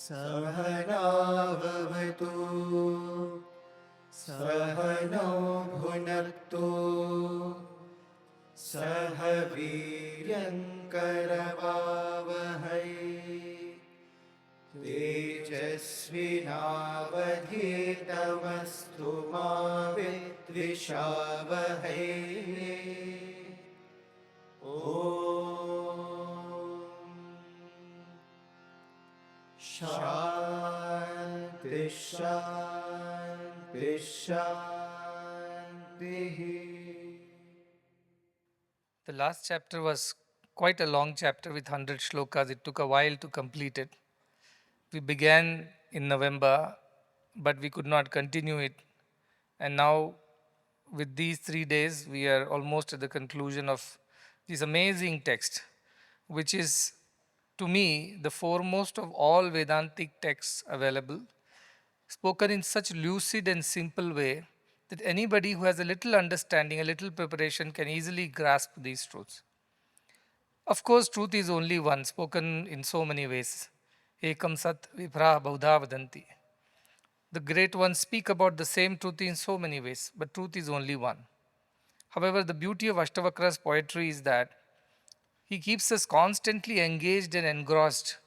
सहनाववतु सहनौ भुनक्तु सह वीर्यङ्करवावहै तेजस्विनावधीतमस्तु मा विद्विषावहै। ॐ शान्ति शान्ति शान्तिः. The last chapter was quite a long chapter with 100 shlokas. It took a while to complete it. We began in November, but we could not continue it. And now, with these 3 days, we are almost at the conclusion of this amazing text, which is, to me, the foremost of all Vedantic texts available, spoken in such lucid and simple way that anybody who has a little understanding, a little preparation can easily grasp these truths. Of course, truth is only one, spoken in so many ways. Ekam sat vipra baudha vadanti. The great ones speak about the same truth in so many ways, but truth is only one. However, the beauty of Ashtavakra's poetry is that he keeps us constantly engaged and engrossed,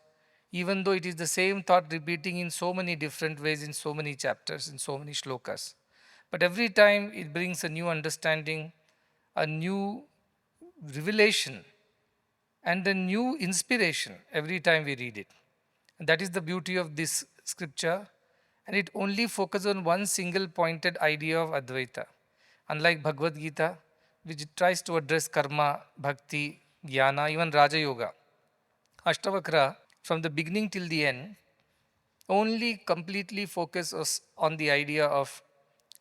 even though it is the same thought repeating in so many different ways, in so many chapters, in so many shlokas. But every time it brings a new understanding, a new revelation, and a new inspiration every time we read it. And that is the beauty of this scripture. And it only focuses on one single pointed idea of Advaita. Unlike Bhagavad Gita, which tries to address karma, bhakti, jnana, even Raja Yoga, Ashtavakra, from the beginning till the end, only completely focuses on the idea of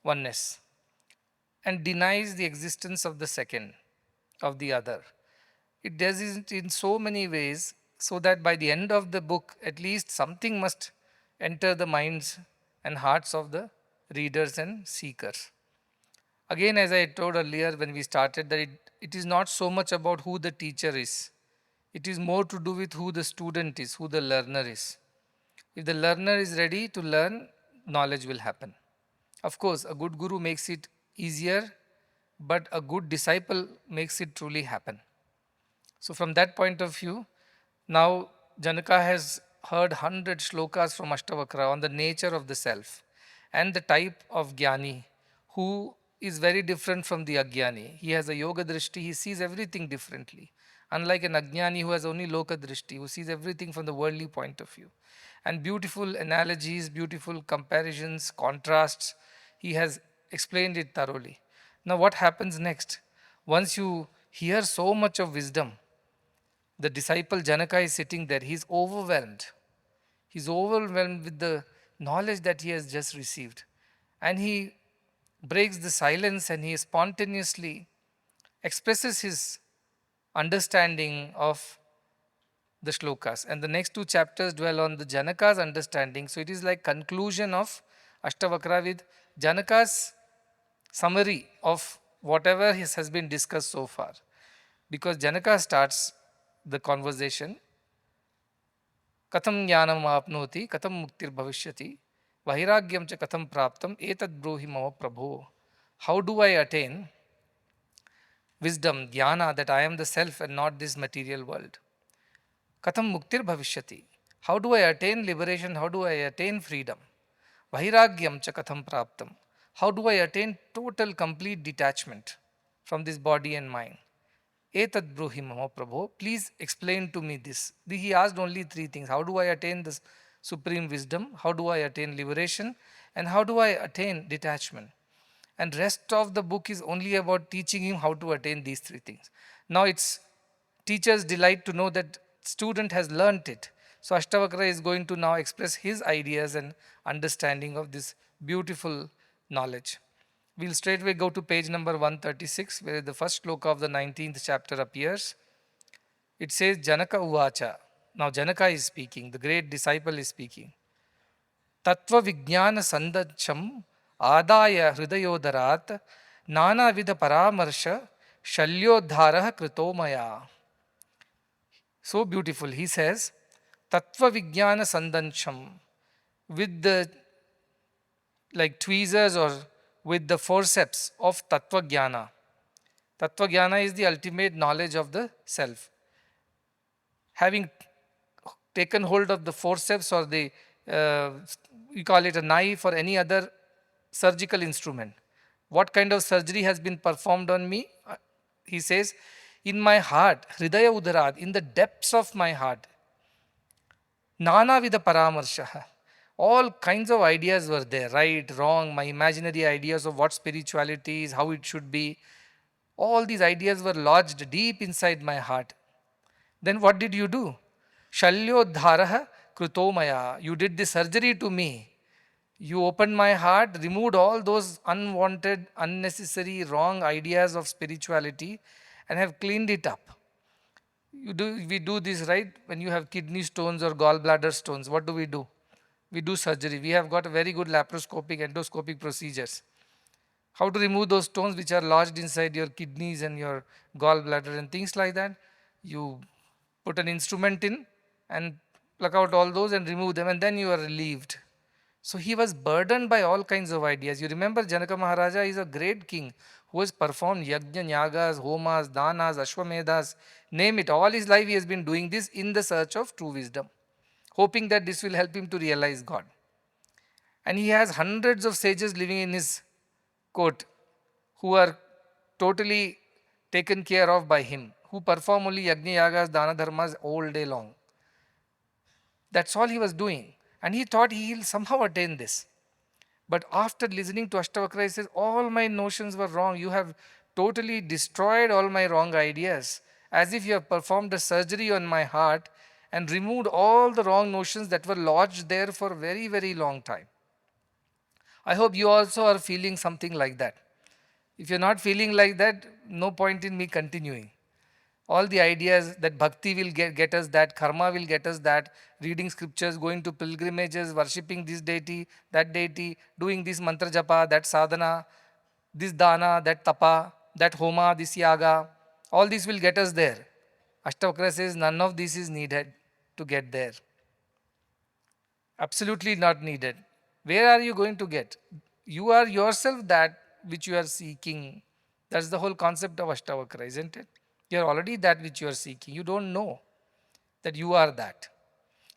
oneness and denies the existence of the second, of the other. It does it in so many ways so that by the end of the book, at least something must enter the minds and hearts of the readers and seekers. Again, as I told earlier when we started, that it is not so much about who the teacher is. It is more to do with who the student is, who the learner is. If the learner is ready to learn, knowledge will happen. Of course, a good guru makes it easier, but a good disciple makes it truly happen. So from that point of view, now Janaka has heard 100 shlokas from Ashtavakra on the nature of the self and the type of jnani who is very different from the agyani. He has a yoga drishti, he sees everything differently. Unlike an ajnani who has only loka drishti, who sees everything from the worldly point of view. And beautiful analogies, beautiful comparisons, contrasts, he has explained it thoroughly. Now what happens next? Once you hear so much of wisdom, the disciple Janaka is sitting there. He's overwhelmed. He's overwhelmed with the knowledge that he has just received. And he breaks the silence and he spontaneously expresses his understanding of the shlokas. And the next 2 chapters dwell on the Janaka's understanding. So it is like conclusion of Ashtavakra with Janaka's summary of whatever has been discussed so far. Because Janaka starts the conversation, katham jnanam apnoti, katham muktir bhavishyati, vairagyam cha katham praptam, etad brohi mama prabho. How do I attain wisdom, jnana, that I am the self and not this material world? Katham muktir bhavishyati. How do I attain liberation? How do I attain freedom? Vairagyam cha katham praptam. How do I attain total complete detachment from this body and mind? Etad bruhi mama prabho, please explain to me this. He asked only 3 things. How do I attain this supreme wisdom? How do I attain liberation? And how do I attain detachment? And rest of the book is only about teaching him how to attain these 3 things. Now it's teacher's delight to know that student has learnt it. So Ashtavakra is going to now express his ideas and understanding of this beautiful knowledge. We'll straightway go to page number 136, where the first shloka of the 19th chapter appears. It says, Janaka uvacha. Now Janaka is speaking, the great disciple is speaking. Tattva vijnana sandacham adaya hridayodarat nana vida paramarsha shalyodhara kritomaya. So beautiful. He says, Tattva Vijnana Sandancham, with the like tweezers or with the forceps of Tattva Jnana. Tattva Jnana is the ultimate knowledge of the self. Having taken hold of the forceps or the, we call it a knife or any other surgical instrument. What kind of surgery has been performed on me? He says, in my heart, Hridaya Udarad, in the depths of my heart, Nana Vida Paramarshaha. All kinds of ideas were there, right, wrong, my imaginary ideas of what spirituality is, how it should be. All these ideas were lodged deep inside my heart. Then what did you do? Shalyodharaha Krutomaya. You did the surgery to me. You opened my heart, removed all those unwanted, unnecessary, wrong ideas of spirituality and have cleaned it up. We do this, right? When you have kidney stones or gallbladder stones, what do? We do surgery. We have got a very good laparoscopic, endoscopic procedures. How to remove those stones which are lodged inside your kidneys and your gallbladder and things like that. You put an instrument in and pluck out all those and remove them, and then you are relieved. So he was burdened by all kinds of ideas. You remember Janaka Maharaja is a great king who has performed yajna, yagas, homas, danas, ashwamedas, name it. All his life he has been doing this in the search of true wisdom, hoping that this will help him to realize God. And he has hundreds of sages living in his court who are totally taken care of by him, who perform only yajna, yagas, dana, dharmas all day long. That's all he was doing. And he thought he will somehow attain this. But after listening to Ashtavakra, he says, all my notions were wrong. You have totally destroyed all my wrong ideas, as if you have performed a surgery on my heart and removed all the wrong notions that were lodged there for a very, very long time. I hope you also are feeling something like that. If you're not feeling like that, no point in me continuing. All the ideas that bhakti will get us that, karma will get us that, reading scriptures, going to pilgrimages, worshipping this deity, doing this mantra japa, that sadhana, this dana, that tapa, that homa, this yaga, all this will get us there. Ashtavakra says none of this is needed to get there. Absolutely not needed. Where are you going to get? You are yourself that which you are seeking. That's the whole concept of Ashtavakra, isn't it? You are already that which you are seeking. You don't know that you are that.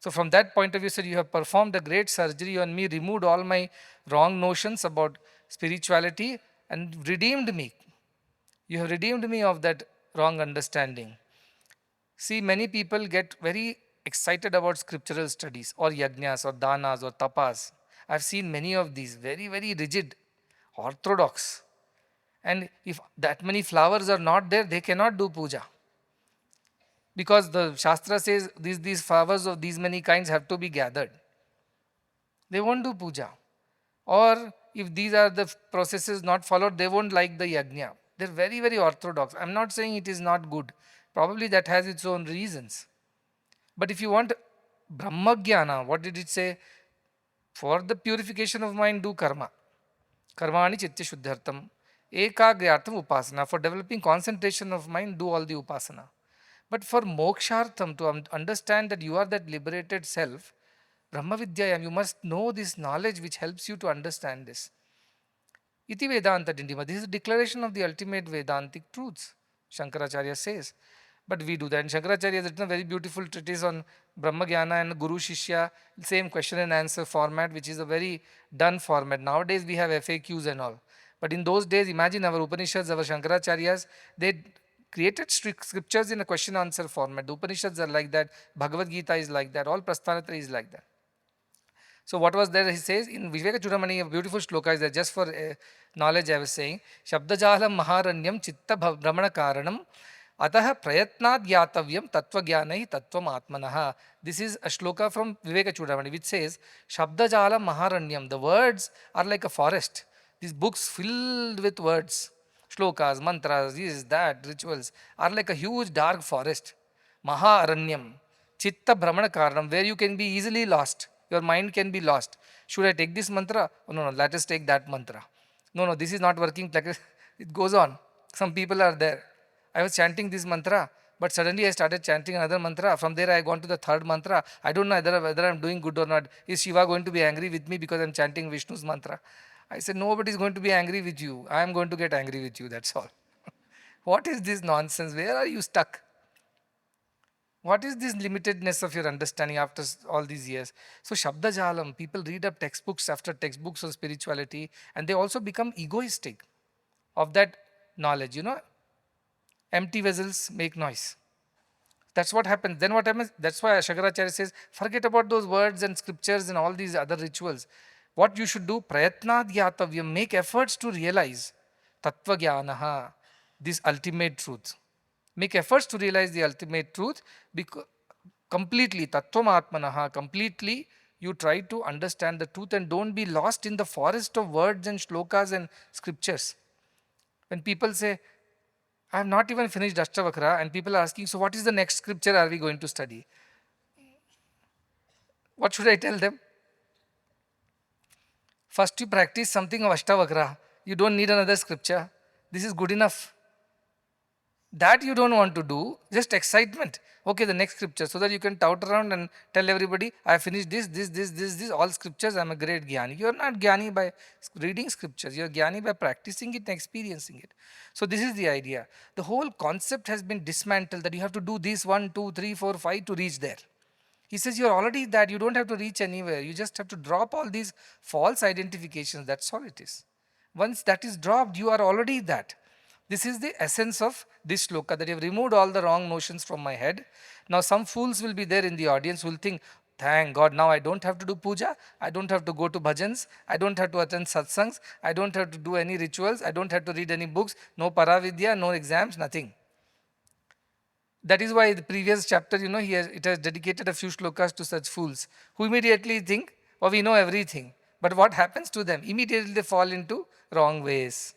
So from that point of view, sir, you have performed a great surgery on me, removed all my wrong notions about spirituality and redeemed me. You have redeemed me of that wrong understanding. See, many people get very excited about scriptural studies or yajnas or danas or tapas. I've seen many of these, very, very rigid, orthodox. And if that many flowers are not there, they cannot do puja. Because the Shastra says these flowers of these many kinds have to be gathered. They won't do puja. Or if these are the processes not followed, they won't like the yajna. They're very, very orthodox. I'm not saying it is not good. Probably that has its own reasons. But if you want Brahmagyana, what did it say? For the purification of mind, do karma. Karmani chitta shuddhartam. Ekagryatam upasana. For developing concentration of mind, do all the upasana. But for mokshartham, to understand that you are that liberated self, Brahma Vidyayam, you must know this knowledge which helps you to understand this. Iti Vedanta Dindima. This is a declaration of the ultimate Vedantic truths, Shankaracharya says. But we do that. And Shankaracharya has written a very beautiful treatise on Brahma Jnana and Guru Shishya, same question and answer format, which is a very done format. Nowadays we have FAQs and all. But in those days, imagine our Upanishads, our Shankaracharyas, they created scriptures in a question answer format. The Upanishads are like that, Bhagavad Gita is like that, all Prasthanatra is like that. So what was there? He says in Viveka Chudamani, a beautiful shloka is there, just for knowledge I was saying. Shabdajalam maharanyam chitta brahmana karanam ataha prayatnad gyatavyam tattva jnanai tattvam atmanaha. This is a shloka from Viveka Chudamani which says, Shabdajalam maharanyam. The words are like a forest. These books filled with words, shlokas, mantras, this, that, rituals, are like a huge dark forest. Maharanyam, chitta brahmana karanam, where you can be easily lost. Your mind can be lost. Should I take this mantra? Oh, no, let us take that mantra. No, this is not working. It goes on. Some people are there. I was chanting this mantra, But suddenly I started chanting another mantra. From there I gone to the third mantra. I don't know whether I'm doing good or not. Is Shiva going to be angry with me because I'm chanting Vishnu's mantra? I said, nobody is going to be angry with you. I am going to get angry with you, that's all. What is this nonsense? Where are you stuck? What is this limitedness of your understanding after all these years? So Shabda Jalam, people read up textbooks after textbooks on spirituality, and they also become egoistic of that knowledge. Empty vessels make noise. That's what happens. Then what happens? That's why Shankaracharya says, forget about those words and scriptures and all these other rituals. What you should do, prayatnad gyatavyam, make efforts to realize tattva jnanaha, this ultimate truth. Make efforts to realize the ultimate truth because completely, tattvam atmanaha, completely you try to understand the truth and don't be lost in the forest of words and shlokas and scriptures. When people say, I have not even finished Ashtavakra, and people are asking, so what is the next scripture are we going to study? What should I tell them? First you practice something of Ashtavakra. You don't need another scripture. This is good enough. That you don't want to do, just excitement. Okay, the next scripture, so that you can tout around and tell everybody, I have finished this, all scriptures, I am a great Jnani. You are not Jnani by reading scriptures, you are Jnani by practicing it and experiencing it. So this is the idea. The whole concept has been dismantled that you have to do this 1, 2, 3, 4, 5 to reach there. He says you are already that, you don't have to reach anywhere, you just have to drop all these false identifications, that's all it is. Once that is dropped, you are already that. This is the essence of this shloka, that you have removed all the wrong notions from my head. Now some fools will be there in the audience who will think, thank God, now I don't have to do puja, I don't have to go to bhajans, I don't have to attend satsangs, I don't have to do any rituals, I don't have to read any books, no paravidya, no exams, nothing. That is why the previous chapter, it has dedicated a few shlokas to such fools who immediately think, oh, we know everything. But what happens to them? Immediately they fall into wrong ways.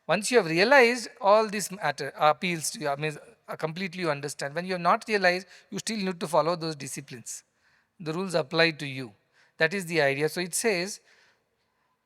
Once you have realized, all this matter appeals to you, completely you understand. When you have not realized, you still need to follow those disciplines. The rules apply to you. That is the idea. So it says,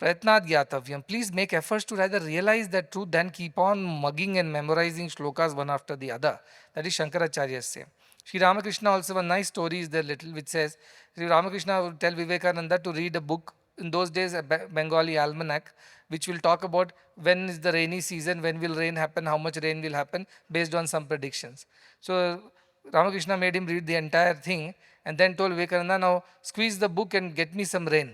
Prayatnad gyatavyam. Please make efforts to rather realize that truth than keep on mugging and memorizing shlokas one after the other. That is Shankaracharya's say. Sri Ramakrishna also, a nice story is there little which says, Sri Ramakrishna would tell Vivekananda to read a book, in those days a Bengali almanac, which will talk about when is the rainy season, when will rain happen, how much rain will happen, based on some predictions. So Ramakrishna made him read the entire thing and then told Vivekananda, now squeeze the book and get me some rain.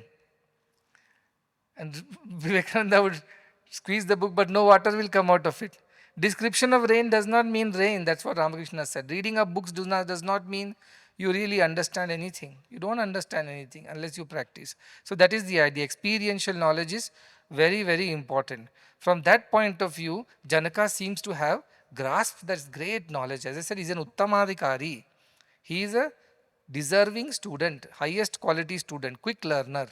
And Vivekananda would squeeze the book, but no water will come out of it. Description of rain does not mean rain. That's what Ramakrishna said. Reading of books does not mean you really understand anything. You don't understand anything unless you practice. So that is the idea. Experiential knowledge is very, very important. From that point of view, Janaka seems to have grasped that great knowledge. As I said, he's an Uttamadhikari. He is a deserving student, highest quality student, quick learner.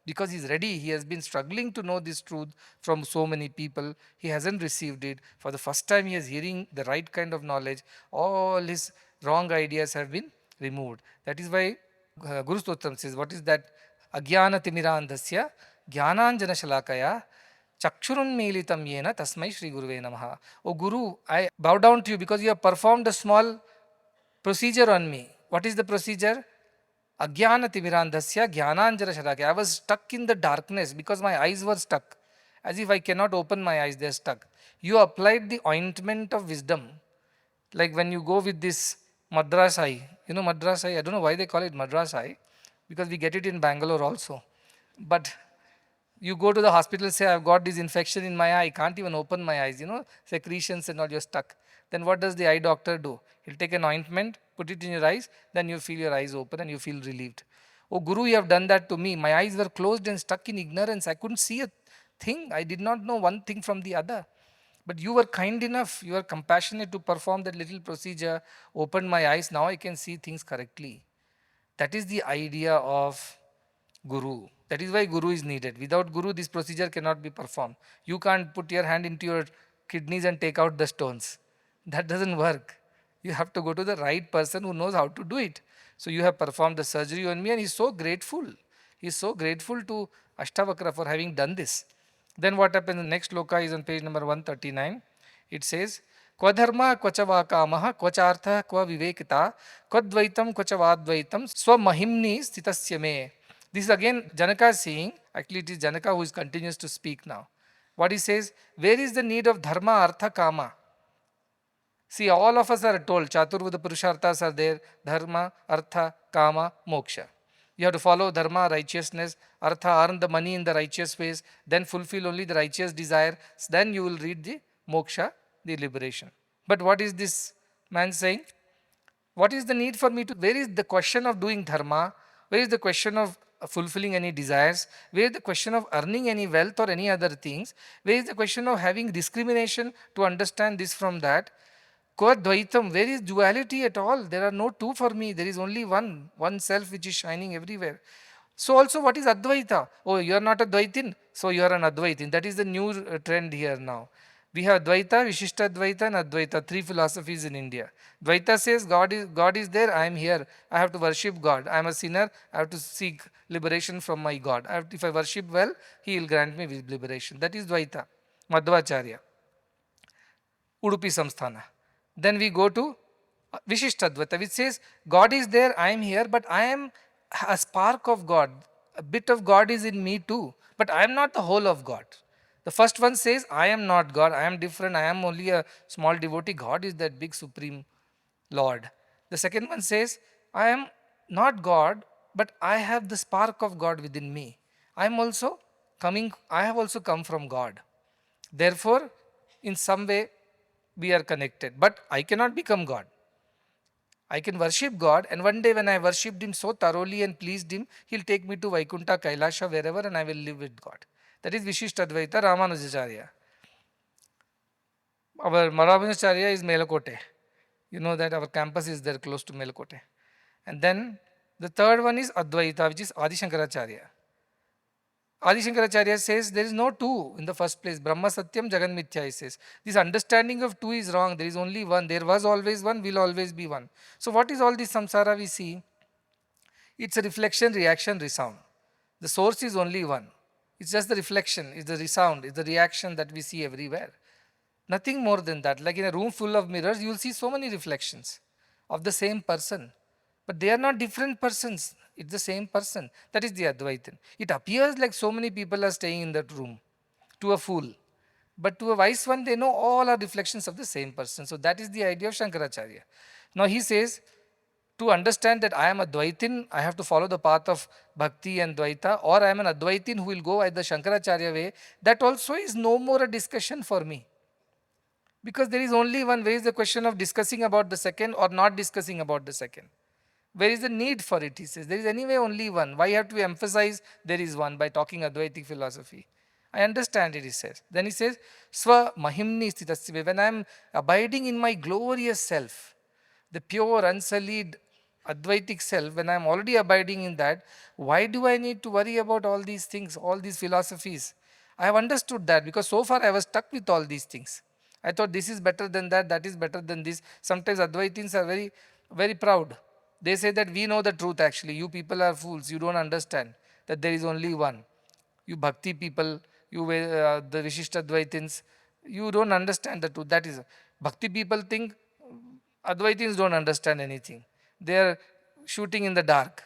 Because he's ready, he has been struggling to know this truth from so many people. He hasn't received it. For the first time, he is hearing the right kind of knowledge. All his wrong ideas have been removed. That is why Guru Stotram says, what is that? Agyana timirandhasya jnananjana shalakaya chakshurun militam yena tasmai Shri Guruve namaha. Oh Guru, I bow down to you because you have performed a small procedure on me. What is the procedure? Agyana timirandhasya jnananjana shalakaya. I was stuck in the darkness because my eyes were stuck. As if I cannot open my eyes, they are stuck. You applied the ointment of wisdom. Like when you go with this Madras eye. You know Madras eye? I don't know why they call it Madras eye. Because we get it in Bangalore also. But you go to the hospital, say, I've got this infection in my eye, I can't even open my eyes, secretions and all, you're stuck. Then what does the eye doctor do? He'll take an ointment, put it in your eyes, then you feel your eyes open and you feel relieved. Oh Guru, you have done that to me. My eyes were closed and stuck in ignorance. I couldn't see a thing. I did not know one thing from the other. But you were kind enough, you were compassionate to perform that little procedure, opened my eyes, now I can see things correctly. That is the idea of Guru. That is why Guru is needed. Without Guru, this procedure cannot be performed. You can't put your hand into your kidneys and take out the stones. That doesn't work. You have to go to the right person who knows how to do it. So you have performed the surgery on me and he's so grateful. He's so grateful to Ashtavakra for having done this. Then what happens? The next sloka is on page number 139. It says, Kva dharma, kva cha va kamaha, kva cha artha, kva vivekita, kva dvaitam, kva cha vadvaitam, swamahimni stitasya me. This is again Janaka saying, actually it is Janaka who is continues to speak now. What he says, where is the need of dharma, artha, kama? See, all of us are told, Chaturveda Purusharthas are there, dharma, artha, kama, moksha. You have to follow dharma, righteousness, artha, earn the money in the righteous ways, then fulfill only the righteous desire, then you will read the moksha, the liberation. But what is this man saying? What is the need for me to, where is the question of doing dharma? Where is the question of fulfilling any desires? Where is the question of earning any wealth or any other things? Where is the question of having discrimination to understand this from that? Kva dvaitam, where is duality at all? There are no two for me. There is only one self which is shining everywhere. So also what is Advaita? Oh, you are not a Dvaitin, so you are an Advaitin. That is the new trend here now. We have Dvaita, Vishishta Dvaita and Advaita, three philosophies in India. Dvaita says God is there, I am here. I have to worship God. I am a sinner, I have to seek liberation from my God. If I worship well, He will grant me liberation. That is Dvaita, Madhvacharya, Udupi Samsthana. Then we go to Vishishtadvaita, which says God is there, I am here, but I am a spark of God. A bit of God is in me too, but I am not the whole of God. The first one says, I am not God, I am different, I am only a small devotee. God is that big supreme Lord. The second one says, I am not God, but I have the spark of God within me. I am also coming, I have also come from God. Therefore, in some way, we are connected. But I cannot become God. I can worship God, and one day when I worshipped Him so thoroughly and pleased Him, He'll take me to Vaikuntha, Kailasha, wherever, and I will live with God. That is Vishishtadvaita Ramanujacharya. Our Ramanujacharya is Melakote. You know that our campus is there close to Melakote. And then the third one is Advaita, which is Adi Shankaracharya. Adi Shankaracharya says there is no two in the first place. Brahma Satyam Jagan Mithya, he says. This understanding of two is wrong. There is only one. There was always one, will always be one. So what is all this samsara we see? It's a reflection, reaction, resound. The source is only one. It's just the reflection, it's the resound, it's the reaction that we see everywhere. Nothing more than that. Like in a room full of mirrors, you will see so many reflections of the same person. But they are not different persons. It's the same person. That is the Advaitin. It appears like so many people are staying in that room to a fool. But to a wise one, they know all are reflections of the same person. So that is the idea of Shankaracharya. Now he says, to understand that I am a Dvaitin, I have to follow the path of Bhakti and Dvaita, or I am an Advaitin who will go at the Shankaracharya way. That also is no more a discussion for me. Because there is only one. Where is the question of discussing about the second or not discussing about the second? Where is the need for it? He says, there is anyway only one. Why have to emphasize there is one by talking Advaitic philosophy? I understand it, he says. Then he says, Swa Mahimni Stitasya. When I am abiding in my glorious self, the pure, unsullied, Advaitic self, when I am already abiding in that, why do I need to worry about all these things, all these philosophies? I have understood that because so far I was stuck with all these things. I thought this is better than that is better than this. Sometimes Advaitins are very, very proud. They say that we know the truth actually. You people are fools. You don't understand that there is only one. You bhakti people, you the Vishishtadvaitins, you don't understand the truth. That is, bhakti people think Advaitins don't understand anything. They are shooting in the dark.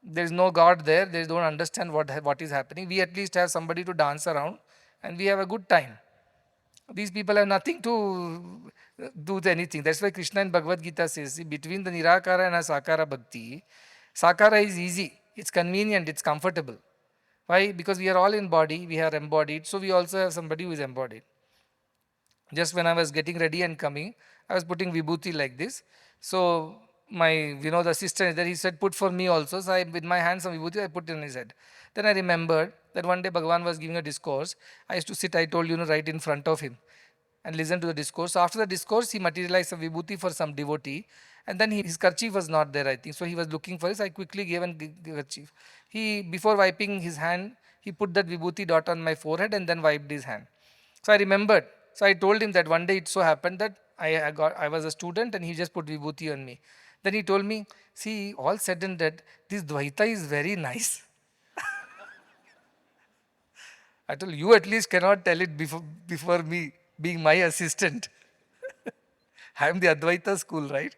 There is no God there. They don't understand what is happening. We at least have somebody to dance around and we have a good time. These people have nothing to do with anything. That's why Krishna in Bhagavad Gita says, see, between the Nirakara and a Sakara Bhakti, Sakara is easy, it's convenient, it's comfortable. Why? Because we are all in body, we are embodied, so we also have somebody who is embodied. Just when I was getting ready and coming, I was putting vibhuti like this. So my, the assistant there, he said, put for me also. So I, with my hands some vibhuti, I put in his head. Then I remembered that one day Bhagavan was giving a discourse. I used to sit, I told right in front of him and listen to the discourse. So after the discourse, he materialized some vibhuti for some devotee. And then his kerchief was not there, I think. So he was looking for it. I quickly gave a kerchief. He, before wiping his hand, he put that vibhuti dot on my forehead and then wiped his hand. So I remembered. So I told him that one day it so happened that I was a student and he just put vibhuti on me. Then he told me, see, all said and done, this Dvaita is very nice. I told you at least cannot tell it before me being my assistant. I am the Advaita school, right?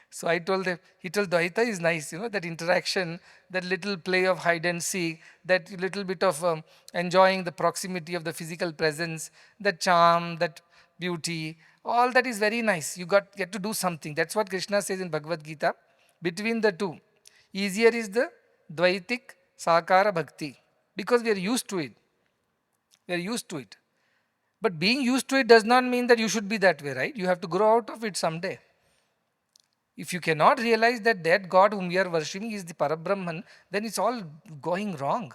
So I told him, he told Dvaita is nice, that interaction, that little play of hide and seek, that little bit of enjoying the proximity of the physical presence, that charm, that beauty, all that is very nice. You get to do something. That's what Krishna says in Bhagavad Gita. Between the two, easier is the Dvaitik Sakara Bhakti, because we are used to it. We are used to it. But being used to it does not mean that you should be that way, right? You have to grow out of it someday. If you cannot realize that that God whom we are worshipping is the Parabrahman, then it's all going wrong,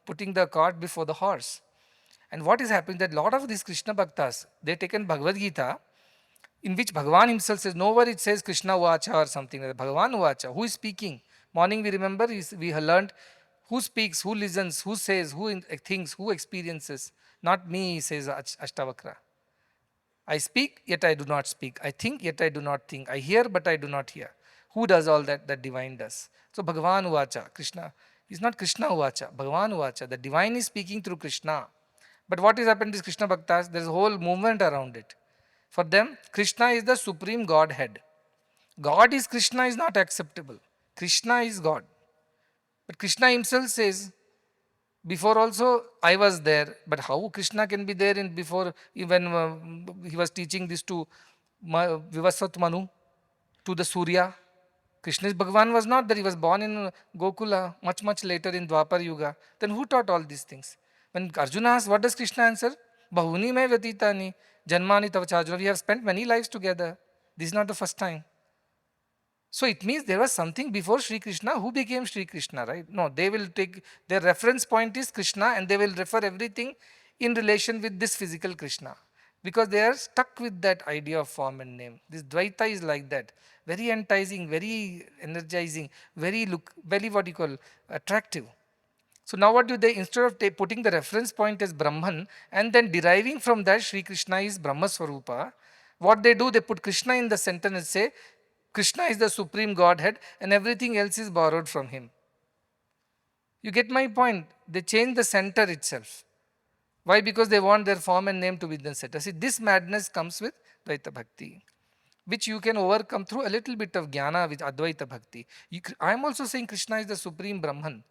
putting the cart before the horse. And what is happening, that a lot of these Krishna Bhaktas, they taken Bhagavad Gita, in which Bhagavan himself says, nowhere it says Krishna Vacha or something like that. Bhagavan Vacha, who is speaking? Morning we remember, we have learned who speaks, who listens, who says, who thinks, who experiences. Not me, says Ashtavakra. I speak, yet I do not speak. I think, yet I do not think. I hear, but I do not hear. Who does all that? That divine does. So Bhagavan Uvacha, Krishna, is not Krishna Uvacha, Bhagavan Uvacha. The divine is speaking through Krishna. But what has happened is Krishna Bhaktas, there is a whole movement around it. For them, Krishna is the supreme Godhead. God is Krishna is not acceptable. Krishna is God. But Krishna himself says, before also I was there, but how Krishna can be there in before, even he was teaching this to Vivasvat Manu, to the Surya. Krishna's Bhagavan was not there, he was born in Gokula much later in Dwapar Yuga. Then who taught all these things? When Arjuna asked, what does Krishna answer? Bahuni me vyatitani, janmani tava chajuna. We have spent many lives together. This is not the first time. So it means there was something before Sri Krishna who became Sri Krishna, right? No, they will take, their reference point is Krishna and they will refer everything in relation with this physical Krishna. Because they are stuck with that idea of form and name. This Dvaita is like that. Very enticing, very energizing, very attractive. So now what do they, instead of putting the reference point as Brahman and then deriving from that Sri Krishna is Brahma Swarupa, what they do, they put Krishna in the center and say, Krishna is the supreme Godhead and everything else is borrowed from him. You get my point? They change the center itself. Why? Because they want their form and name to be in the center. See, this madness comes with Dvaita Bhakti, which you can overcome through a little bit of jnana with Advaita Bhakti. I am also saying Krishna is the supreme Brahman.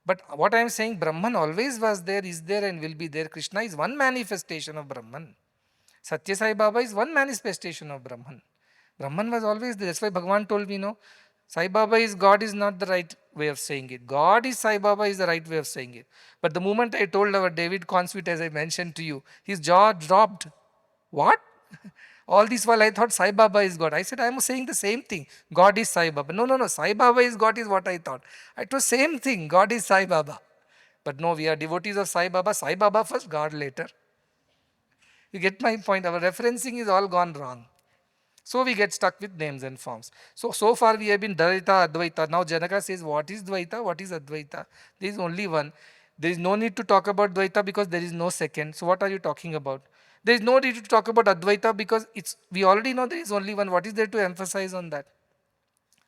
But what I am saying, Brahman always was there, is there and will be there. Krishna is one manifestation of Brahman. Satya Sai Baba is one manifestation of Brahman. Brahman was always there. That's why Bhagavan told me, Sai Baba is God is not the right way of saying it. God is Sai Baba is the right way of saying it. But the moment I told our David Conswit, as I mentioned to you, his jaw dropped. What? All this while I thought Sai Baba is God. I said, I am saying the same thing. God is Sai Baba. No. Sai Baba is God is what I thought. It was same thing. God is Sai Baba. But no, we are devotees of Sai Baba. Sai Baba first, God later. You get my point. Our referencing is all gone wrong. So we get stuck with names and forms. So far we have been Dvaita, Advaita. Now Janaka says, what is Dvaita? What is Advaita? There is only one. There is no need to talk about Dvaita because there is no second. So what are you talking about? There is no need to talk about Advaita because we already know there is only one. What is there to emphasize on that?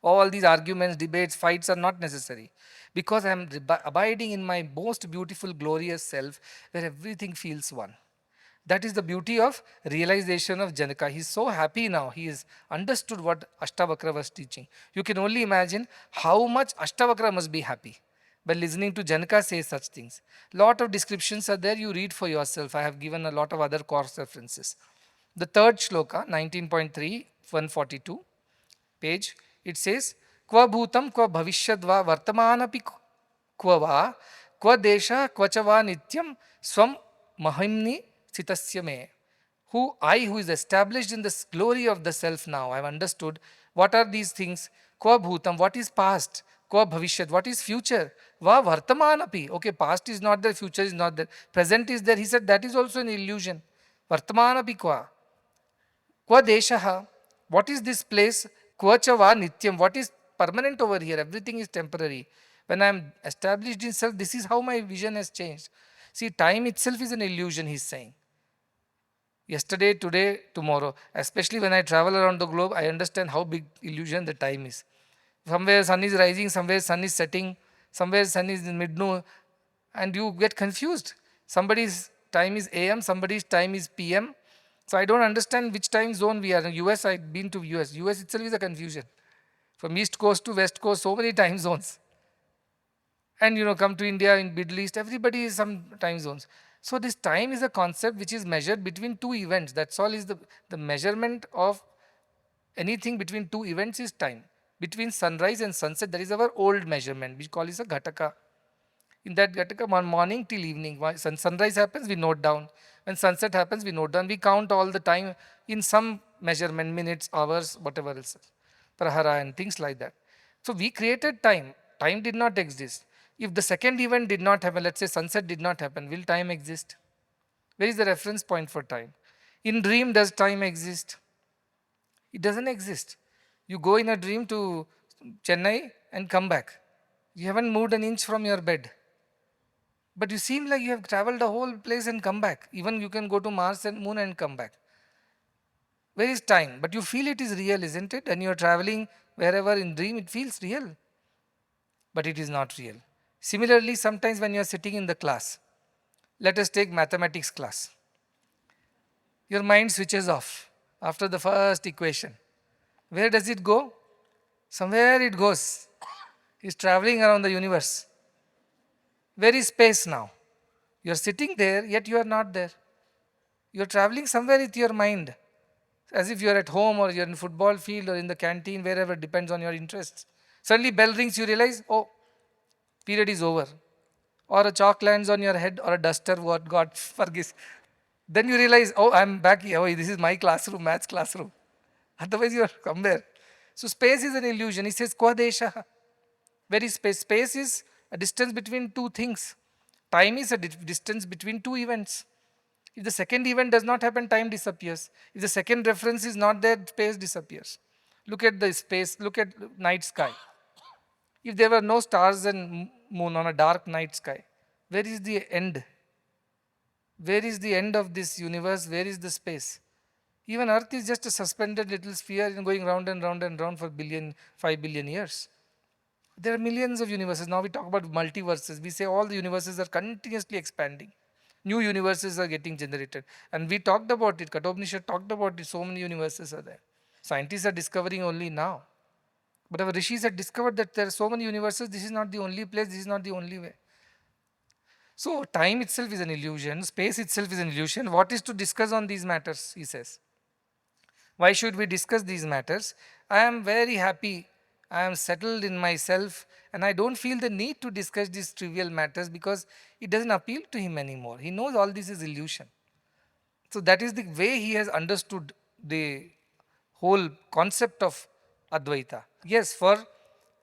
All these arguments, debates, fights are not necessary. Because I am abiding in my most beautiful, glorious self where everything feels one. That is the beauty of realization of Janaka. He is so happy now. He has understood what Ashtavakra was teaching. You can only imagine how much Ashtavakra must be happy by listening to Janaka say such things. Lot of descriptions are there. You read for yourself. I have given a lot of other course references. The third shloka, 19.3, 142 page, it says, Kva bhutam kva bhavishyadva vartamanapi kva va kva desha kva va nityam swam mahimni Chitasya me. Who is established in this glory of the self now. I have understood what are these things. Kva bhutam, what is past? Kva bhavishyat, what is future? Va vartamanapi. Okay, past is not there, future is not there. Present is there. He said that is also an illusion. Vartamanapi kva. Kva deshaha, what is this place? Kva cha va nityam, what is permanent over here? Everything is temporary. When I am established in self, this is how my vision has changed. See, time itself is an illusion, he is saying. Yesterday, today, tomorrow. Especially when I travel around the globe, I understand how big illusion the time is. Somewhere sun is rising, somewhere sun is setting, somewhere sun is in mid-noon, and you get confused. Somebody's time is AM, somebody's time is PM, So I don't understand which time zone we are. In US, I've been to US. US itself is a confusion. From East Coast to West Coast, so many time zones. And come to India, in Middle East, everybody is some time zones. So this time is a concept which is measured between two events. That's all is the measurement of anything between two events is time. Between sunrise and sunset, that is our old measurement, which call is a Ghataka. In that Ghataka, morning till evening, sunrise happens, we note down. When sunset happens, we note down. We count all the time in some measurement, minutes, hours, whatever else, prahara and things like that. So we created time. Time did not exist. If the second event did not happen, let's say sunset did not happen, will time exist? Where is the reference point for time? In dream, does time exist? It doesn't exist. You go in a dream to Chennai and come back. You haven't moved an inch from your bed. But you seem like you have traveled the whole place and come back. Even you can go to Mars and Moon and come back. Where is time? But you feel it is real, isn't it? And you are traveling wherever in dream, it feels real. But it is not real. Similarly, sometimes when you are sitting in the class, let us take mathematics class. Your mind switches off after the first equation. Where does it go? Somewhere it goes. It's traveling around the universe. Where is space now? You are sitting there, yet you are not there. You are traveling somewhere with your mind, as if you are at home or you are in football field or in the canteen, wherever, depends on your interests. Suddenly bell rings, you realize, oh, period is over. Or a chalk lands on your head, or a duster, what God forgives. Then you realize, oh, I'm back here. Oh, this is my classroom, maths classroom. Otherwise you are somewhere. So space is an illusion. He says, Kwadesha. Where is space? Space is a distance between two things. Time is a distance between two events. If the second event does not happen, time disappears. If the second reference is not there, space disappears. Look at the space, look at night sky. If there were no stars and moon on a dark night sky, where is the end? Where is the end of this universe? Where is the space? Even Earth is just a suspended little sphere going round and round and round for 5 billion years. There are millions of universes. Now we talk about multiverses. We say all the universes are continuously expanding. New universes are getting generated. And we talked about it. Kathopanishad talked about it. So many universes are there. Scientists are discovering only now. But our rishis had discovered that there are so many universes. This is not the only place. This is not the only way. So time itself is an illusion. Space itself is an illusion. What is to discuss on these matters, he says. Why should we discuss these matters? I am very happy. I am settled in myself and I don't feel the need to discuss these trivial matters because it doesn't appeal to him anymore. He knows all this is illusion. So that is the way he has understood the whole concept of Advaita. Yes, for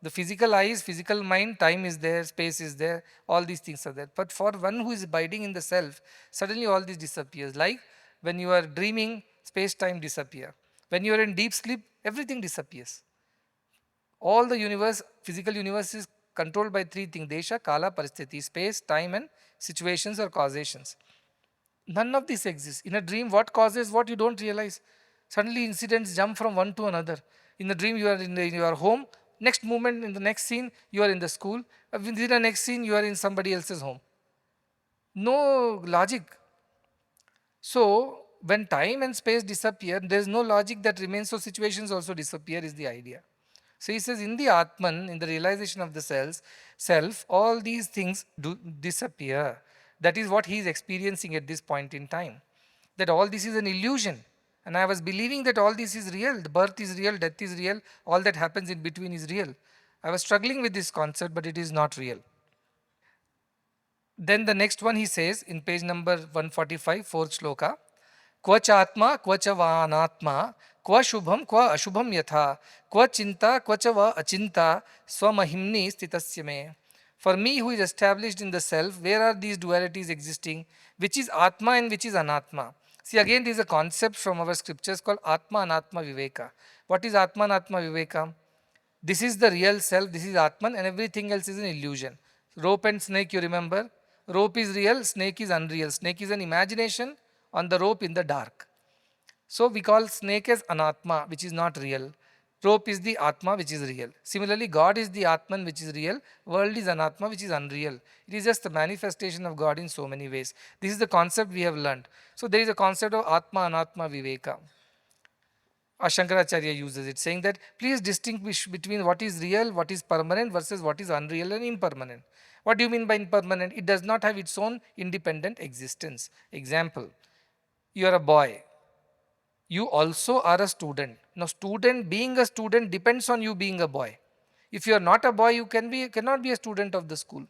the physical eyes, physical mind, time is there, space is there, all these things are there. But for one who is abiding in the self, suddenly all this disappears. Like when you are dreaming, space-time disappear. When you are in deep sleep, everything disappears. All the universe, physical universe is controlled by three things: Desha, Kala, Paristhiti, space, time and situations or causations. None of this exists. In a dream, what causes what you don't realize. Suddenly incidents jump from one to another. In the dream, you are in your home. Next moment, in the next scene, you are in the school. Within the next scene, you are in somebody else's home. No logic. So, when time and space disappear, there is no logic that remains, so situations also disappear is the idea. So he says, in the Atman, in the realization of the self, all these things do disappear. That is what he is experiencing at this point in time. That all this is an illusion. And I was believing that all this is real. The birth is real, death is real, all that happens in between is real. I was struggling with this concept, but it is not real. Then the next one he says, in page number 145, fourth shloka, Kva chatma, kva cha vanatma, kva shubham, kva ashubham yatha, kva chinta, kva cha va achinta, swamahimni stitasya me. For me who is established in the self, where are these dualities existing? Which is Atma and which is Anatma? See, again there is a concept from our scriptures called Atma Anatma Viveka. What is Atma Anatma Viveka? This is the real self, this is Atman, and everything else is an illusion. Rope and snake, you remember? Rope is real, snake is unreal. Snake is an imagination on the rope in the dark. So we call snake as Anatma, which is not real. Rope is the Atma which is real. Similarly, God is the Atman which is real. World is Anatma which is unreal. It is just the manifestation of God in so many ways. This is the concept we have learned. So there is a concept of Atma Anatma Viveka. Shankaracharya uses it, saying that please distinguish between what is real, what is permanent versus what is unreal and impermanent. What do you mean by impermanent? It does not have its own independent existence. Example, you are a boy. You also are a student. Now, being a student depends on you being a boy. If you are not a boy, you cannot be a student of the school.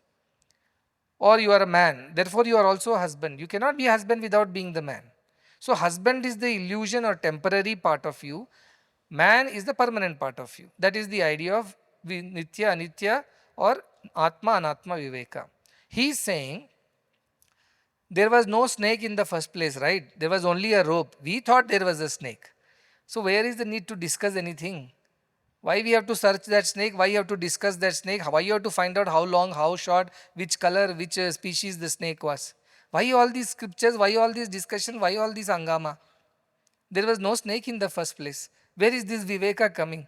Or you are a man, therefore you are also a husband. You cannot be a husband without being the man. So husband is the illusion or temporary part of you. Man is the permanent part of you. That is the idea of Nitya, Anitya or Atma, Anatma, Viveka. He is saying there was no snake in the first place, right? There was only a rope. We thought there was a snake. So where is the need to discuss anything? Why we have to search that snake? Why you have to discuss that snake? Why you have to find out how long, how short, which color, which species the snake was? Why all these scriptures? Why all these discussion? Why all this angama? There was no snake in the first place. Where is this Viveka coming?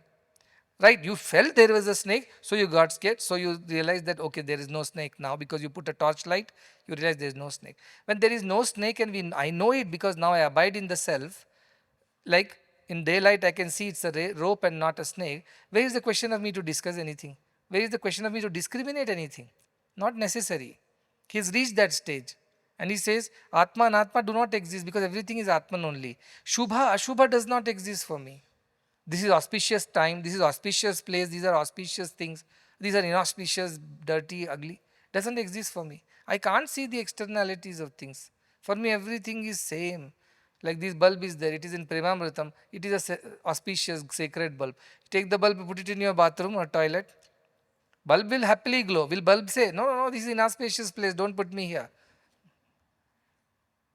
Right, you felt there was a snake, so you got scared, so you realize that okay, there is no snake now because you put a torchlight, you realize there is no snake. When there is no snake and I know it because now I abide in the self, like in daylight I can see it's a rope and not a snake, where is the question of me to discuss anything? Where is the question of me to discriminate anything? Not necessary. He's reached that stage. And he says, Atma and Atma do not exist because everything is Atman only. Shubha, Ashubha does not exist for me. This is auspicious time, this is auspicious place, these are auspicious things, these are inauspicious, dirty, ugly. Doesn't exist for me. I can't see the externalities of things. For me, everything is same. Like this bulb is there, it is in Premamritam, it is a auspicious, sacred bulb. Take the bulb, put it in your bathroom or toilet. Bulb will happily glow. Will bulb say, no, no, no, this is inauspicious place, don't put me here?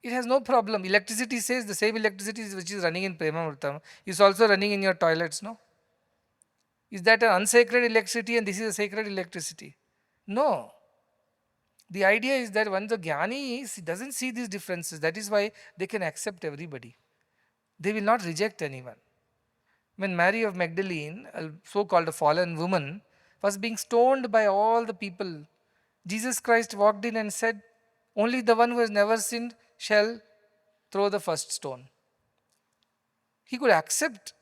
It has no problem. Electricity says the same electricity which is running in Premamritam is also running in your toilets, no? Is that an unsacred electricity and this is a sacred electricity? No. The idea is that when the jnani doesn't see these differences, that is why they can accept everybody. They will not reject anyone. When Mary of Magdalene, a so-called fallen woman, was being stoned by all the people, Jesus Christ walked in and said, only the one who has never sinned shall throw the first stone. He could accept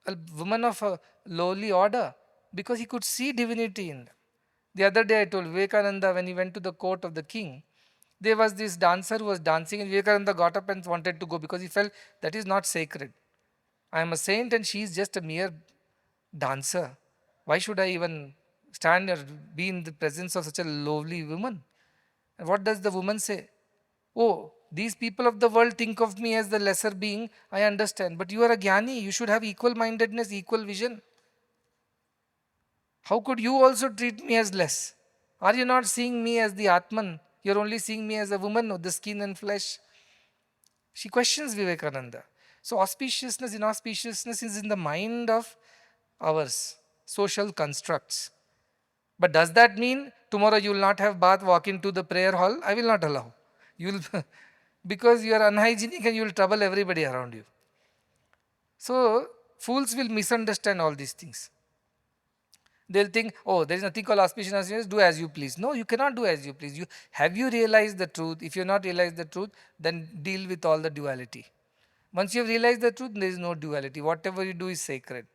a woman of a lowly order because he could see divinity in them. The other day I told Vivekananda, when he went to the court of the king, there was this dancer who was dancing and Vivekananda got up and wanted to go because he felt that is not sacred. I am a saint and she is just a mere dancer. Why should I even stand or be in the presence of such a lovely woman? And what does the woman say? Oh, these people of the world think of me as the lesser being, I understand. But you are a jnani, you should have equal mindedness, equal vision. How could you also treat me as less? Are you not seeing me as the Atman? You are only seeing me as a woman of the skin and flesh. She questions Vivekananda. So auspiciousness, inauspiciousness is in the mind of ours, social constructs. But does that mean tomorrow you will not have bath, walk into the prayer hall? I will not allow. You will because you are unhygienic and you will trouble everybody around you. So fools will misunderstand all these things. They'll think, oh, there is nothing called auspiciousness, do as you please. No, you cannot do as you please. Have you realized the truth? If you have not realized the truth, then deal with all the duality. Once you have realized the truth, there is no duality. Whatever you do is sacred.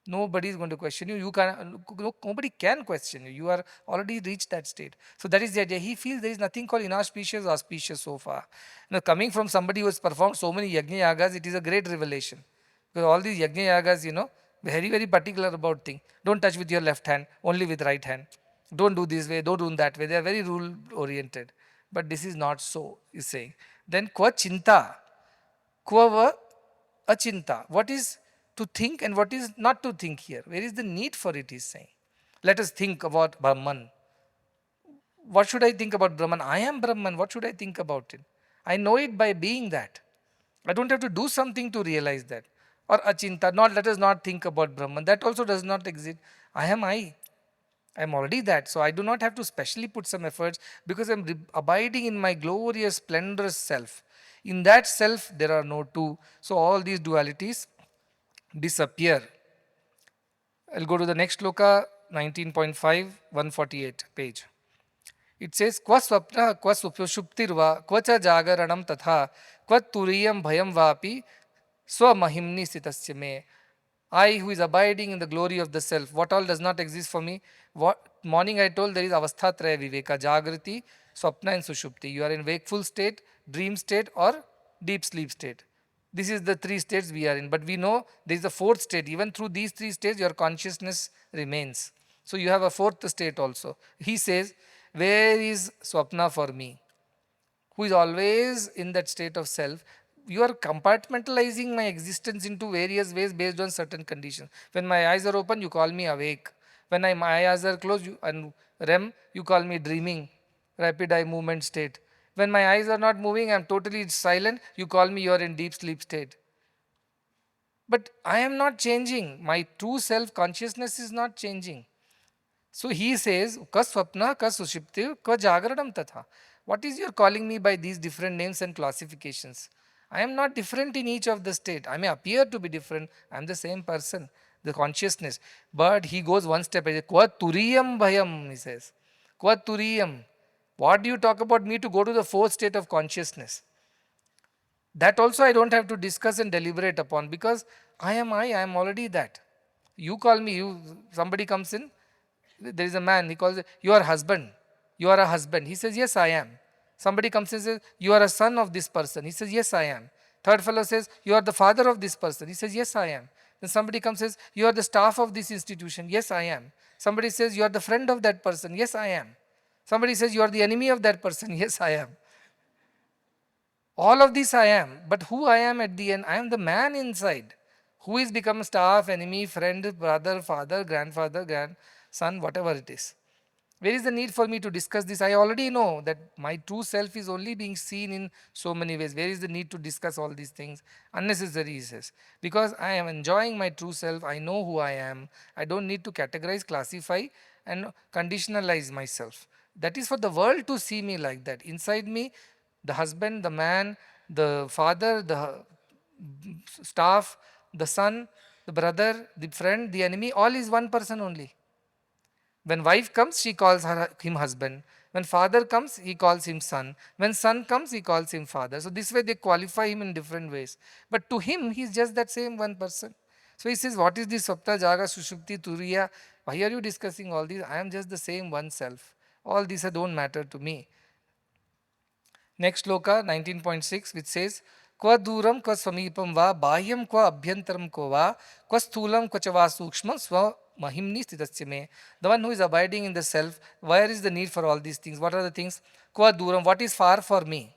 Nobody is going to question you. Nobody can question you. You are already reached that state. So that is the idea. He feels there is nothing called inauspicious, auspicious so far. Now, coming from somebody who has performed so many yajna yagas, it is a great revelation. Because all these yajna yagas, very, very particular about things. Don't touch with your left hand, only with right hand. Don't do this way, don't do that way. They are very rule oriented. But this is not so, is saying. Then kwa chinta, kwa va achinta. What is to think and what is not to think here? Where is the need for it, is saying. Let us think about Brahman. What should I think about Brahman? I am Brahman. What should I think about it? I know it by being that. I don't have to do something to realize that. Or achinta, let us not think about Brahman. That also does not exist. I am I. I am already that. So I do not have to specially put some efforts because I am abiding in my glorious, splendorous self. In that self, there are no two. So all these dualities disappear. I'll go to the next sloka, 19.5, 148 page. It says, Kva swapna, kva sushuptirva, kva cha jagaranam tatha, kva turiyam bhayam vapi, swamahimni sitasya me. I who is abiding in the glory of the self, what all does not exist for me? What morning I told there is avasthatraya viveka, jagriti, swapna and sushupti. You are in wakeful state, dream state or deep sleep state. This is the three states we are in. But we know there is a fourth state. Even through these three states, your consciousness remains. So you have a fourth state also. He says, where is swapna for me? Who is always in that state of self? You are compartmentalizing my existence into various ways based on certain conditions. When my eyes are open, you call me awake. When my eyes are closed, and REM, you call me dreaming, rapid eye movement state. When my eyes are not moving, I am totally silent, you call me you are in deep sleep state. But I am not changing. My true self consciousness is not changing. So he says, Ka swapna, ka sushipti, ka jagaranam tatha. What is your calling me by these different names and classifications? I am not different in each of the state. I may appear to be different. I am the same person, the consciousness. But he goes one step ahead. Kwa turiyam bhayam, he says. Kwa turiyam. What do you talk about me to go to the fourth state of consciousness? That also I don't have to discuss and deliberate upon, because I am already that. You call me, somebody comes in, there is a man, he calls it, you are husband, you are a husband. He says, yes, I am. Somebody comes and says, you are a son of this person. He says, yes, I am. Third fellow says, you are the father of this person. He says, yes, I am. Then somebody comes and says, you are the staff of this institution. Yes, I am. Somebody says, you are the friend of that person. Yes, I am. Somebody says, you are the enemy of that person. Yes, I am. All of this I am. But who I am at the end? I am the man inside. Who is become staff, enemy, friend, brother, father, grandfather, grandson, whatever it is. Where is the need for me to discuss this? I already know that my true self is only being seen in so many ways. Where is the need to discuss all these things? Unnecessary, he says. Because I am enjoying my true self. I know who I am. I don't need to categorize, classify and conditionalize myself. That is for the world to see me like that. Inside me, the husband, the man, the father, the staff, the son, the brother, the friend, the enemy, all is one person only. When wife comes, she calls him husband. When father comes, he calls him son. When son comes, he calls him father. So this way they qualify him in different ways. But to him, he is just that same one person. So he says, what is this Sapta, Jaga, Sushupti, Turiya? Why are you discussing all these? I am just the same one self. All these don't matter to me. Next sloka, 19.6, which says, Kva duram kva samipam va, bahyam kva abhyantaram ko va, kva sthulam kva chava sukshmam sva mahimni stitasya me. The one who is abiding in the self, where is the need for all these things? What are the things? Kva duram, what is far for me?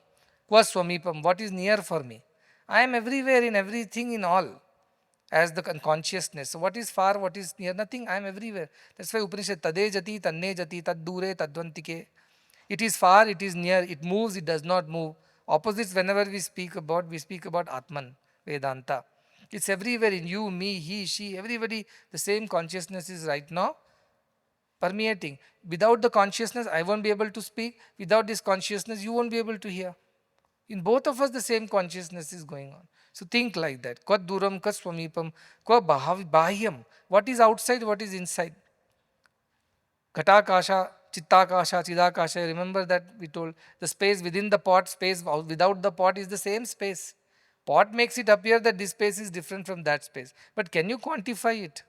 Kva swamipam, what is near for me? I am everywhere in everything in all as the consciousness. So what is far, what is near? Nothing, I am everywhere. That's why Upanishad, tade jati, tanne jati, tad dure, tadvantike. It is far, it is near, it moves, it does not move. Opposites, whenever we speak about Atman, Vedanta. It's everywhere in you, me, he, she, everybody. The same consciousness is right now permeating. Without the consciousness, I won't be able to speak. Without this consciousness, you won't be able to hear. In both of us, the same consciousness is going on. So think like that. Kvat duram, kvat swamipam, kvat bahyam. What is outside, what is inside? Ghatakasha, Chittakasha, Chidakasha. Remember that we told the space within the pot, space without the pot is the same space. Pot makes it appear that this space is different from that space. But can you quantify it?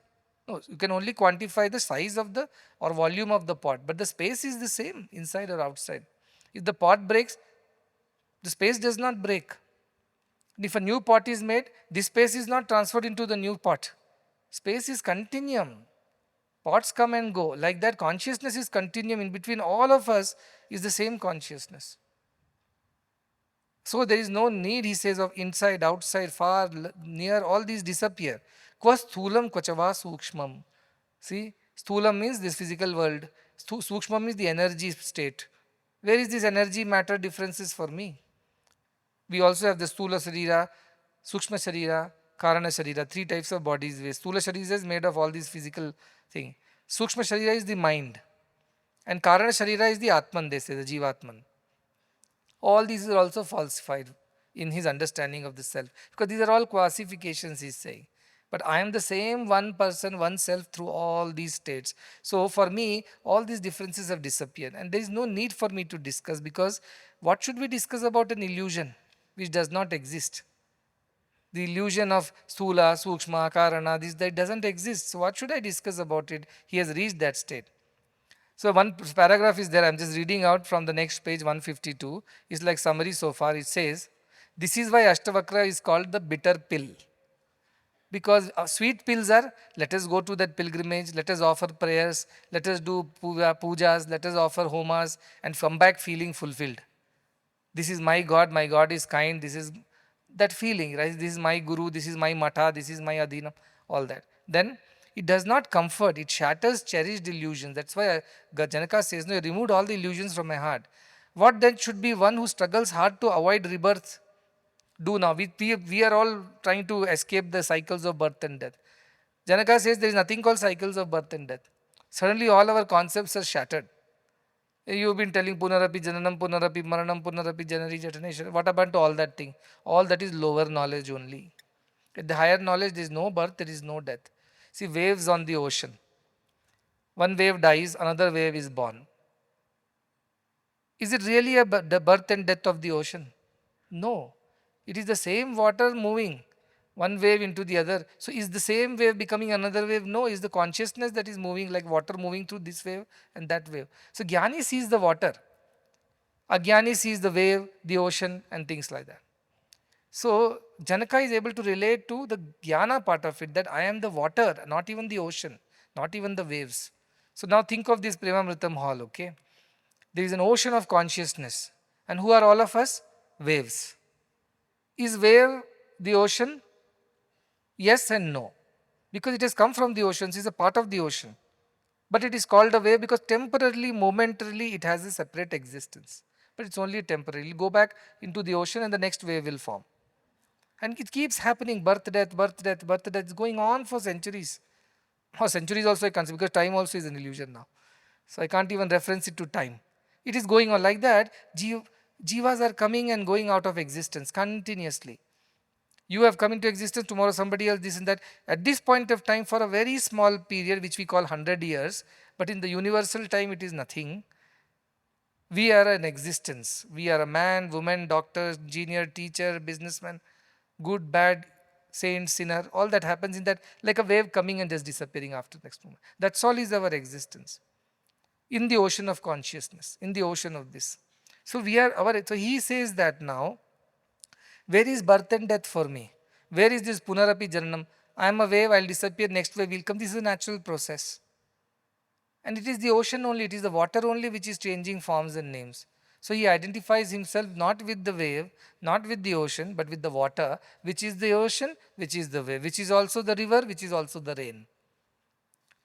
No, you can only quantify the size of the or volume of the pot. But the space is the same inside or outside. If the pot breaks, the space does not break. If a new pot is made, this space is not transferred into the new pot. Space is continuum. Pots come and go. Like that, consciousness is continuum. In between all of us is the same consciousness. So there is no need, he says, of inside, outside, far, near, all these disappear. Kva sthulam kvachava sukshmam. See, sthulam means this physical world. Sukshmam means the energy state. Where is this energy matter differences for me? We also have the Sthula Sharira, Sukshma Sharira, Karana Sharira, three types of bodies. Sthula Sharira is made of all these physical things. Sukshma Sharira is the mind. And Karana Sharira is the Atman, they say, the Jivatman. All these are also falsified in his understanding of the self. Because these are all classifications, he is saying. But I am the same one person, one self through all these states. So for me, all these differences have disappeared. And there is no need for me to discuss, because what should we discuss about an illusion which does not exist? The illusion of Sthula, Sukshma, Karana, this that doesn't exist. So what should I discuss about it? He has reached that state. So one paragraph is there, I'm just reading out from the next page, 152. It's like summary so far. It says, this is why Ashtavakra is called the bitter pill. Because sweet pills are, let us go to that pilgrimage, let us offer prayers, let us do pujas, let us offer homas, and come back feeling fulfilled. This is my God is kind, this is that feeling, right? This is my Guru, this is my Matha, this is my Adhina, all that. Then it does not comfort, it shatters cherished illusions. That's why Janaka says, no, you removed all the illusions from my heart. What then should be one who struggles hard to avoid rebirth? Do now. We are all trying to escape the cycles of birth and death. Janaka says there is nothing called cycles of birth and death. Suddenly all our concepts are shattered. You've been telling Punarapi Jananam, Punarapi Maranam, Punarapi Janari Jataneshwara. What about all that thing? All that is lower knowledge only. At the higher knowledge, there is no birth, there is no death. See, waves on the ocean. One wave dies, another wave is born. Is it really the birth and death of the ocean? No. It is the same water moving, one wave into the other. So is the same wave becoming another wave? No, it's the consciousness that is moving, like water moving through this wave and that wave. So Jnani sees the water. Ajnani sees the wave, the ocean, and things like that. So Janaka is able to relate to the Jnana part of it, that I am the water, not even the ocean, not even the waves. So now think of this Premamritam hall, okay? There is an ocean of consciousness. And who are all of us? Waves. Is wave the ocean? Yes and no. Because it has come from the ocean, it is a part of the ocean. But it is called a wave because temporarily, momentarily, it has a separate existence. But it's only temporary. It will go back into the ocean and the next wave will form. And it keeps happening, birth, death, birth, death, birth, death. It's going on for centuries. Or centuries also I consider, because time also is an illusion now. So I can't even reference it to time. It is going on like that. Jivas are coming and going out of existence continuously. You have come into existence, tomorrow somebody else, this and that. At this point of time, for a very small period, which we call 100 years, but in the universal time it is nothing. We are an existence. We are a man, woman, doctor, engineer, teacher, businessman, good, bad, saint, sinner. All that happens in that, like a wave coming and just disappearing after the next moment. That's all is our existence. In the ocean of consciousness, in the ocean of this. So he says that now, where is birth and death for me? Where is this Punarapi Jananam? I am a wave, I will disappear, next wave will come. This is a natural process. And it is the ocean only, it is the water only which is changing forms and names. So he identifies himself not with the wave, not with the ocean, but with the water, which is the ocean, which is the wave, which is also the river, which is also the rain.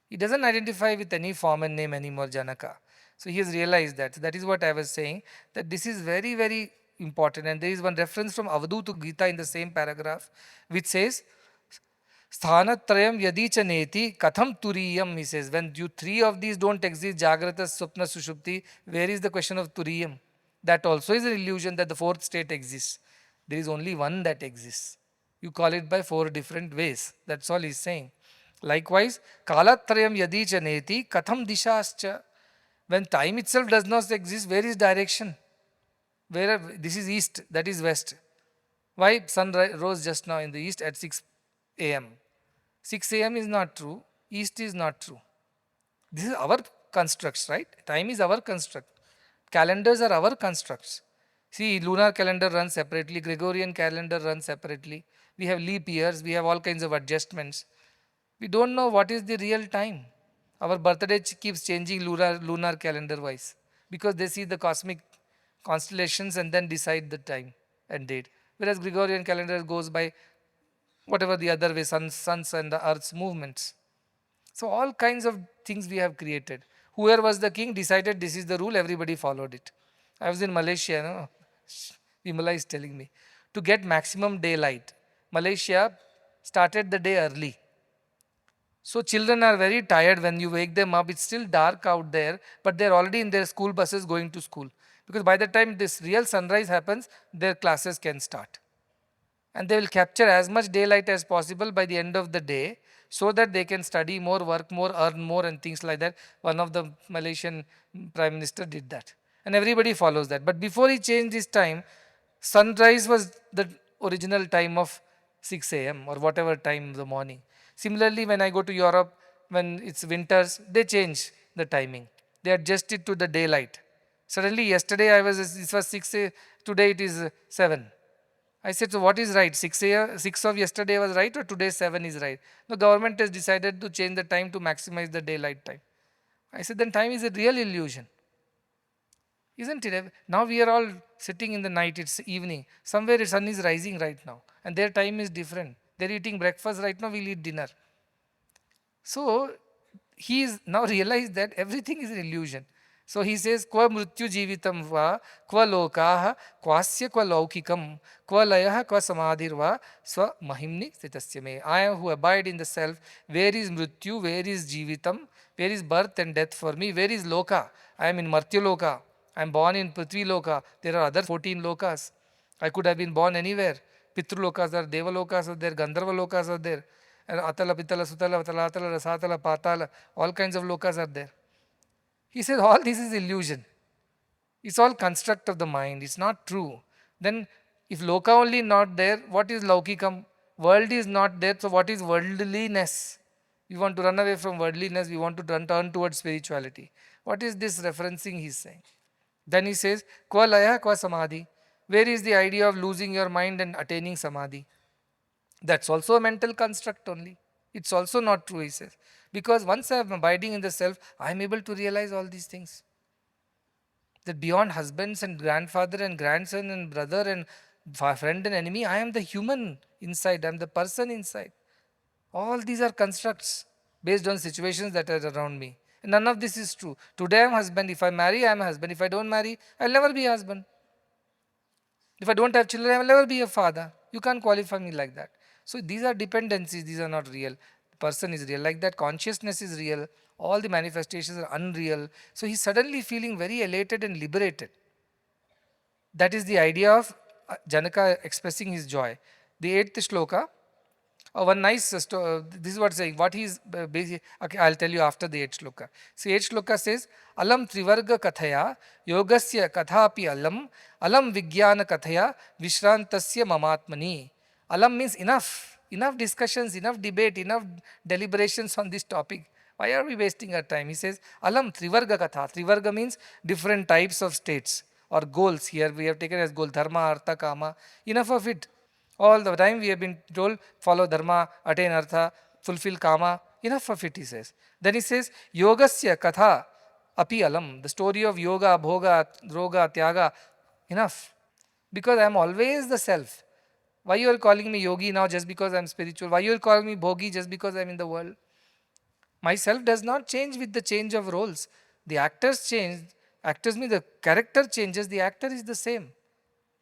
He doesn't identify with any form and name anymore, Janaka. So he has realized that. So that is what I was saying, that this is very, very important. And there is one reference from Avadhuta Gita in the same paragraph, which says, Sthanatrayam yadicha neti katham turiyam, he says. When you three of these don't exist, Jagrata, Supna, Sushupti, where is the question of turiyam? That also is an illusion that the fourth state exists. There is only one that exists. You call it by four different ways. That's all he's saying. Likewise, Kalatrayam yadicha neti katham dishascha. When time itself does not exist, where is direction? Where this is east, that is west. Why sun rose just now in the east at 6 a.m.? 6 a.m. is not true, east is not true. This is our constructs, right? Time is our construct. Calendars are our constructs. See, lunar calendar runs separately, Gregorian calendar runs separately. We have leap years, we have all kinds of adjustments. We don't know what is the real time. Our birthday keeps changing lunar calendar wise, because they see the cosmic constellations and then decide the time and date. Whereas Gregorian calendar goes by whatever the other way, suns and the earth's movements. So all kinds of things we have created. Whoever was the king decided this is the rule, everybody followed it. I was in Malaysia, no? Vimala is telling me. To get maximum daylight, Malaysia started the day early. So children are very tired when you wake them up. It's still dark out there, but they're already in their school buses going to school. Because by the time this real sunrise happens, their classes can start. And they will capture as much daylight as possible by the end of the day, so that they can study more, work more, earn more, and things like that. One of the Malaysian Prime Minister did that. And everybody follows that. But before he changed his time, sunrise was the original time of 6 a.m. or whatever time of the morning. Similarly, when I go to Europe, when it's winters, they change the timing. They adjust it to the daylight. Suddenly, yesterday it was 6 a, today it is 7. I said, so what is right? 6 of yesterday was right, or today 7 is right? The government has decided to change the time to maximize the daylight time. I said, then time is a real illusion. Isn't it? Now we are all sitting in the night, it's evening. Somewhere the sun is rising right now, and their time is different. They're eating breakfast right now, we'll eat dinner. So he is now realized that everything is an illusion. So he says, Kva mrityu jivitam va, kva lokaha, kvasya kva laukikam, kva layaha kva samadhir va, swa mahimni stitasya me. I am who abide in the self. Where is mrityu? Where is jivitam? Where is birth and death for me? Where is loka? I am in Martya loka. I am born in Prithvi loka. There are other 14 lokas. I could have been born anywhere. Pitru lokas are, Deva lokas are there, Gandharva lokas are there. And Atala, Pitala, Sutala, Talatala, Rasatala, Patala, all kinds of lokas are there. He says all this is illusion. It's all construct of the mind. It's not true. Then if loka only not there, what is laukikam? World is not there, so what is worldliness? We want to run away from worldliness, we want to turn towards spirituality. What is this referencing he's saying? Then he says, Kwa laya, kwa samadhi. Where is the idea of losing your mind and attaining samadhi? That's also a mental construct only. It's also not true, he says. Because once I am abiding in the self, I am able to realize all these things. That beyond husbands and grandfather and grandson and brother and friend and enemy, I am the human inside, I am the person inside. All these are constructs based on situations that are around me. And none of this is true. Today I am husband. If I marry, I am a husband. If I don't marry, I will never be a husband. If I don't have children, I will never be a father. You can't qualify me like that. So these are dependencies, these are not real. The person is real. Like that, consciousness is real. All the manifestations are unreal. So he's suddenly feeling very elated and liberated. That is the idea of Janaka expressing his joy. The 8th shloka, one nice, this is what saying, what he is basic, okay, I'll tell you after the 8th shloka. So 8th shloka says, Alam trivarga kathaya, yogasya kathapi alam vijnana kathaya, vishrantasya mamatmani. Alam means enough discussions, enough debate, enough deliberations on this topic. Why are we wasting our time? He says, Alam trivarga katha. Trivarga means different types of states or goals. Here we have taken as goal dharma, artha, kama. Enough of it. All the time we have been told, follow dharma, attain artha, fulfill kama. Enough of it, he says. Then he says, yogasya katha api alam. The story of yoga, bhoga, droga, tyaga. Enough. Because I am always the self. Why you are calling me yogi now just because I am spiritual? Why you are calling me bhogi just because I am in the world? Myself does not change with the change of roles. The actors change. Actors mean the character changes, the actor is the same.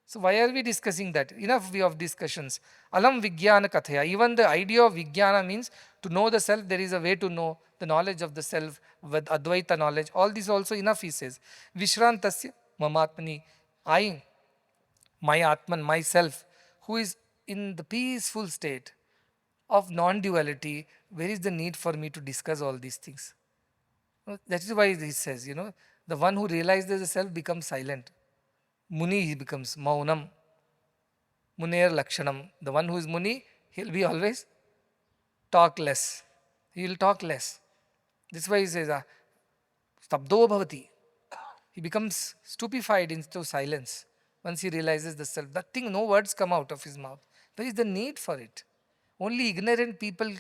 So why are we discussing that? Enough of discussions. Alam vijnana kathaya. Even the idea of vijnana means to know the self, there is a way to know the knowledge of the self with Advaita knowledge. All this also enough, he says. Vishrantasya mamatmani. I, my Atman, myself, who is in the peaceful state of non-duality, where is the need for me to discuss all these things? That is why he says, the one who realizes the self becomes silent. Muni, he becomes maunam. Muner lakshanam. The one who is Muni, he'll be always talk less. He will talk less. This is why he says, stabdo bhavati. He becomes stupefied into silence once he realizes the self. Nothing, no words come out of his mouth. There is the need for it. Only ignorant people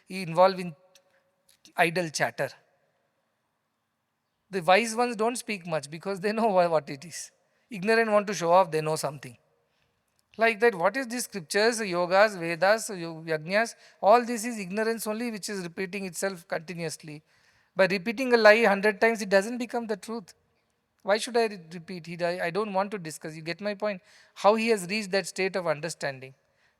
involve in idle chatter. The wise ones don't speak much because they know what it is. Ignorant want to show off, they know something. Like that, what is these scriptures, yogas, Vedas, yajnas? All this is ignorance only which is repeating itself continuously. By repeating a lie 100 times, it doesn't become the truth. Why should I repeat? I don't want to discuss. You get my point? How he has reached that state of understanding.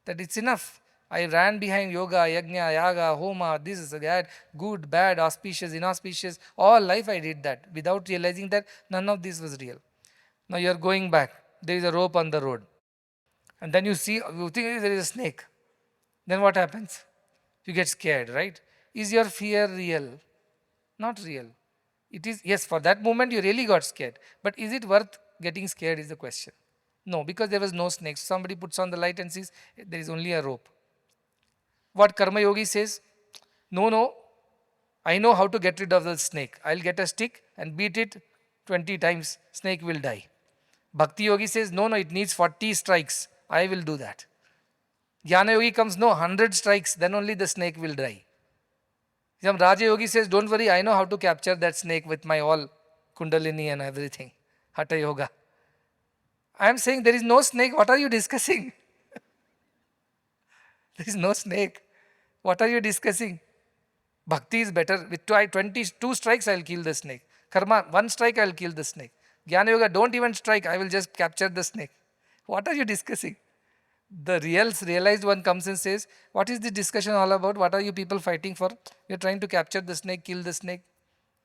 That it's enough. I ran behind yoga, yajna, yaga, homa, this is that, good, bad, auspicious, inauspicious. All life I did that without realizing that none of this was real. Now you are going back. There is a rope on the road. And then you think there is a snake. Then what happens? You get scared, right? Is your fear real? Not real. It is, yes, for that moment you really got scared. But is it worth getting scared is the question. No, because there was no snake. Somebody puts on the light and sees there is only a rope. What Karma Yogi says? No, I know how to get rid of the snake. I'll get a stick and beat it 20 times. Snake will die. Bhakti Yogi says, no, it needs 40 strikes. I will do that. Jnana Yogi comes, no, 100 strikes, then only the snake will die. Some Raja Yogi says, don't worry, I know how to capture that snake with my all Kundalini and everything. Hatha Yoga. I am saying there is no snake. What are you discussing? There is no snake. What are you discussing? Bhakti is better. With 22 strikes, I will kill the snake. Karma, 1 strike, I will kill the snake. Jnana Yoga, don't even strike, I will just capture the snake. What are you discussing? The realized one comes and says, what is this discussion all about? What are you people fighting for? You are trying to capture the snake, kill the snake.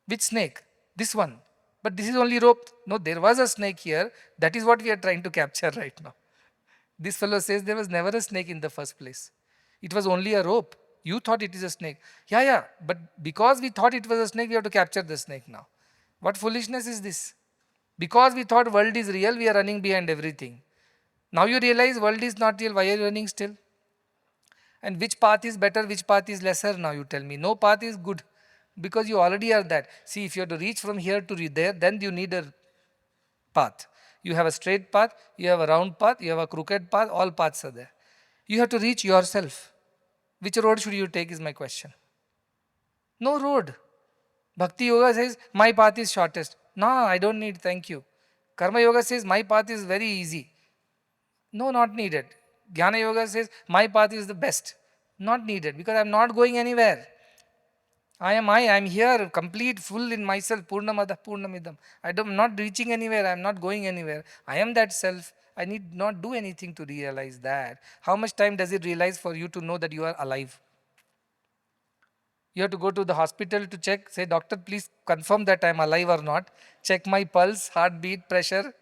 Which snake? This one. But this is only rope. No, there was a snake here. That is what we are trying to capture right now. This fellow says there was never a snake in the first place. It was only a rope. You thought it is a snake. Yeah. But because we thought it was a snake, we have to capture the snake now. What foolishness is this? Because we thought world is real, we are running behind everything. Now you realize world is not real. Why are you running still? And which path is better, which path is lesser? Now you tell me. No path is good because you already are that. See, if you have to reach from here to there, then you need a path. You have a straight path, you have a round path, you have a crooked path, all paths are there. You have to reach yourself. Which road should you take is my question. No road. Bhakti Yoga says, my path is shortest. No, I don't need, thank you. Karma Yoga says, my path is very easy. No, not needed. Jnana Yoga says, my path is the best. Not needed because I am not going anywhere. I am here, complete, full in myself, Purnamada, Purnamidam. I am not reaching anywhere, I am not going anywhere. I am that self. I need not do anything to realize that. How much time does it realize for you to know that you are alive? You have to go to the hospital to check, say, doctor, please confirm that I am alive or not. Check my pulse, heartbeat, pressure.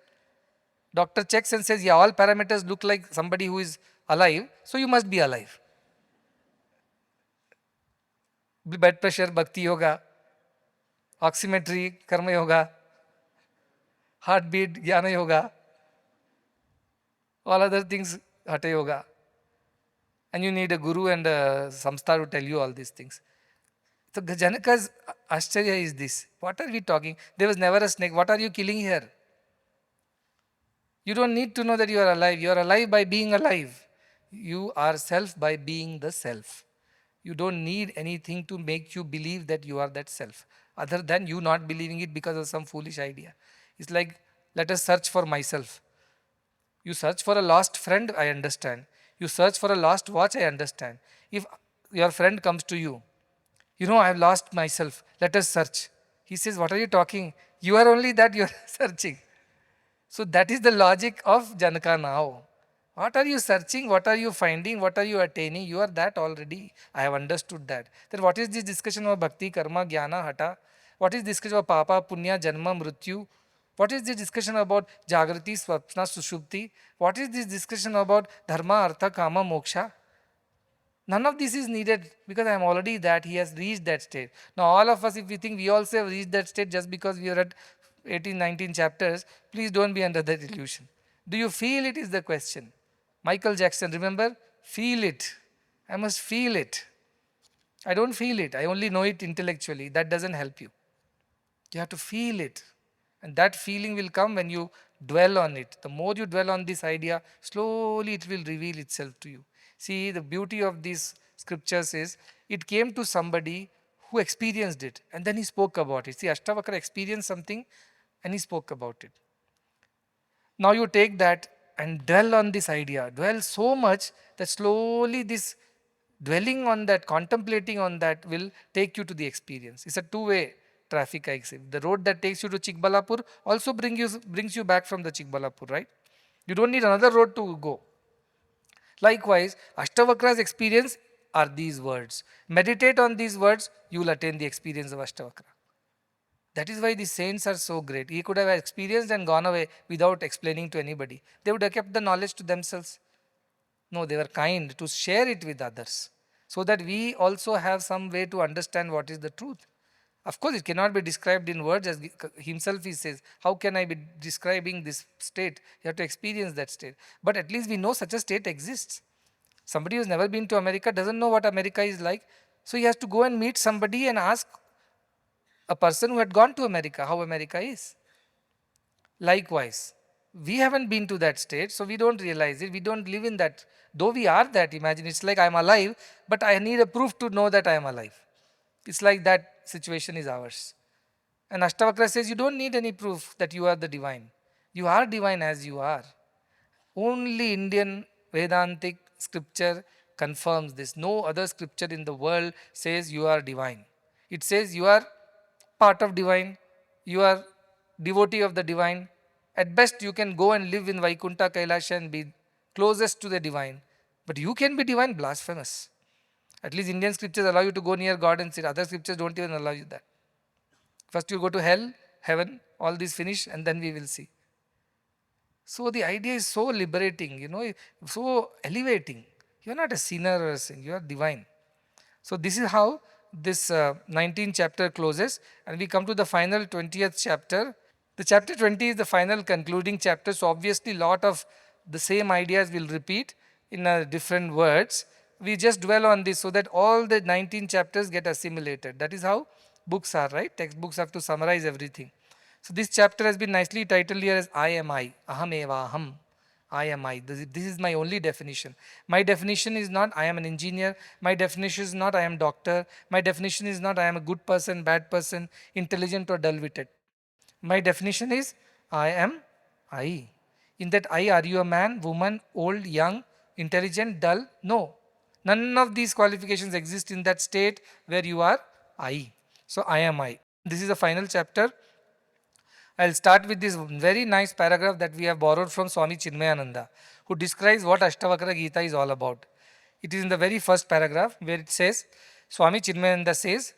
Doctor checks and says, yeah, all parameters look like somebody who is alive, so you must be alive. Blood pressure, Bhakti Yoga. Oximetry, Karma Yoga. Heartbeat, Jnana Yoga. All other things, Hatha Yoga. And you need a guru and a samstha to tell you all these things. So Janaka's Ashtarya is this. What are we talking? There was never a snake. What are you killing here? You don't need to know that you are alive. You are alive by being alive. You are self by being the self. You don't need anything to make you believe that you are that self, other than you not believing it because of some foolish idea. It's like, let us search for myself. You search for a lost friend, I understand. You search for a lost watch, I understand. If your friend comes to you, I have lost myself, let us search. He says, what are you talking? You are only that you are searching. So that is the logic of Janaka now. What are you searching? What are you finding? What are you attaining? You are that already. I have understood that. Then what is this discussion of bhakti, karma, jnana, hatha? What is discussion of papa, punya, janma, mrityu? What is this discussion about jagrati, swapna, sushupti? What is this discussion about dharma, artha, kama, moksha? None of this is needed because I am already that. He has reached that state. Now all of us, if we think we also have reached that state just because we are at 18, 19 chapters, please don't be under that illusion. Do you feel it is the question? Michael Jackson, remember? Feel it. I must feel it. I don't feel it. I only know it intellectually. That doesn't help you. You have to feel it. And that feeling will come when you dwell on it. The more you dwell on this idea, slowly it will reveal itself to you. See, the beauty of these scriptures is, it came to somebody who experienced it and then he spoke about it. See, Ashtavakra experienced something and he spoke about it. Now you take that and dwell on this idea, dwell so much that slowly this dwelling on that, contemplating on that will take you to the experience. It's a two-way traffic, I say. The road that takes you to Chikbalapur also brings you back from the Chikbalapur, right? You don't need another road to go. Likewise, Ashtavakra's experience are these words. Meditate on these words, you will attain the experience of Ashtavakra. That is why the saints are so great. He could have experienced and gone away without explaining to anybody. They would have kept the knowledge to themselves. No, they were kind to share it with others so that we also have some way to understand what is the truth. Of course, it cannot be described in words, as himself he says. How can I be describing this state? You have to experience that state. But at least we know such a state exists. Somebody who's never been to America doesn't know what America is like. So he has to go and meet somebody and ask a person who had gone to America how America is. Likewise, we haven't been to that state, so we don't realize it. We don't live in that. Though we are that, imagine it's like I'm alive, but I need a proof to know that I am alive. It's like that situation is ours. And Ashtavakra says you don't need any proof that you are the divine. You are divine as you are. Only Indian Vedantic scripture confirms this. No other scripture in the world says you are divine. It says you are part of divine, you are devotee of the divine. At best, you can go and live in Vaikuntha Kailasha and be closest to the divine. But you can be divine, blasphemous. At least Indian scriptures allow you to go near God and sit. Other scriptures don't even allow you that. First you go to hell, heaven, all this finish, and then we will see. So the idea is so liberating, so elevating. You are not a sinner or a sin, you are divine. So this is how this 19th chapter closes, and we come to the final 20th chapter. The chapter 20 is the final concluding chapter, so obviously lot of the same ideas will repeat in different words. We just dwell on this so that all the 19 chapters get assimilated. That is how books are, right? Textbooks have to summarize everything. So this chapter has been nicely titled here as I am I, aham eva aham. I am I. This is my only definition. My definition is not I am an engineer. My definition is not I am doctor. My definition is not I am a good person, bad person, intelligent or dull-witted. My definition is I am I. In that I, are you a man, woman, old, young, intelligent, dull? No. None of these qualifications exist in that state where you are I. So I am I. This is the final chapter. I'll start with this very nice paragraph that we have borrowed from Swami Chinmayananda, who describes what Ashtavakra Gita is all about. It is in the very first paragraph where it says, Swami Chinmayananda says,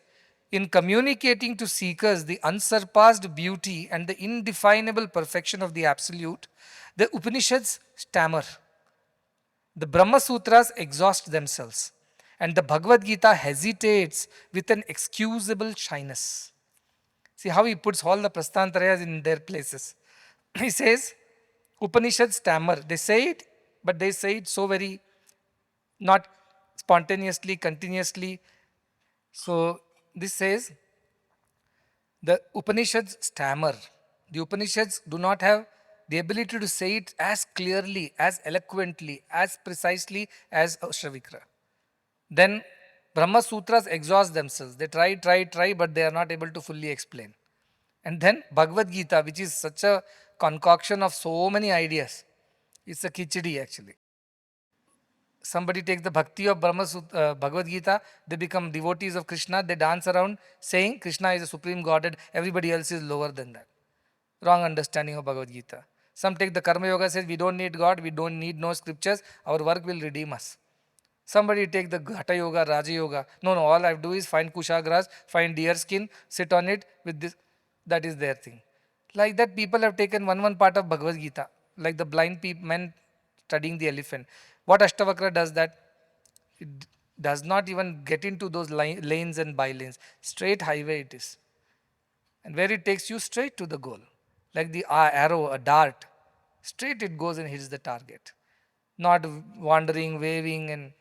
in communicating to seekers the unsurpassed beauty and the indefinable perfection of the Absolute, the Upanishads stammer. The Brahma Sutras exhaust themselves, and the Bhagavad Gita hesitates with an excusable shyness. See how he puts all the Prasthantarayas in their places. He says, Upanishads stammer. They say it, but they say it so very not spontaneously, continuously. So this says, the Upanishads stammer. The Upanishads do not have the ability to say it as clearly, as eloquently, as precisely as Ashtavakra. Then Brahma Sutras exhaust themselves. They try, but they are not able to fully explain. And then Bhagavad Gita, which is such a concoction of so many ideas. It's a khichdi actually. Somebody takes the bhakti of Bhagavad Gita, they become devotees of Krishna, they dance around saying Krishna is a supreme godhead, everybody else is lower than that. Wrong understanding of Bhagavad Gita. Some take the Karma Yoga, says we don't need God, we don't need no scriptures, our work will redeem us. Somebody take the Hatha Yoga, Raja Yoga. No, all I have to do is find kusha grass, find deer skin, sit on it with this. That is their thing. Like that, people have taken one part of Bhagavad Gita, like the blind men studying the elephant. What Ashtavakra does that? It does not even get into those lanes and by-lanes. Straight highway it is. And where it takes you straight to the goal. Like the arrow, a dart. Straight it goes and hits the target. Not wandering, waving and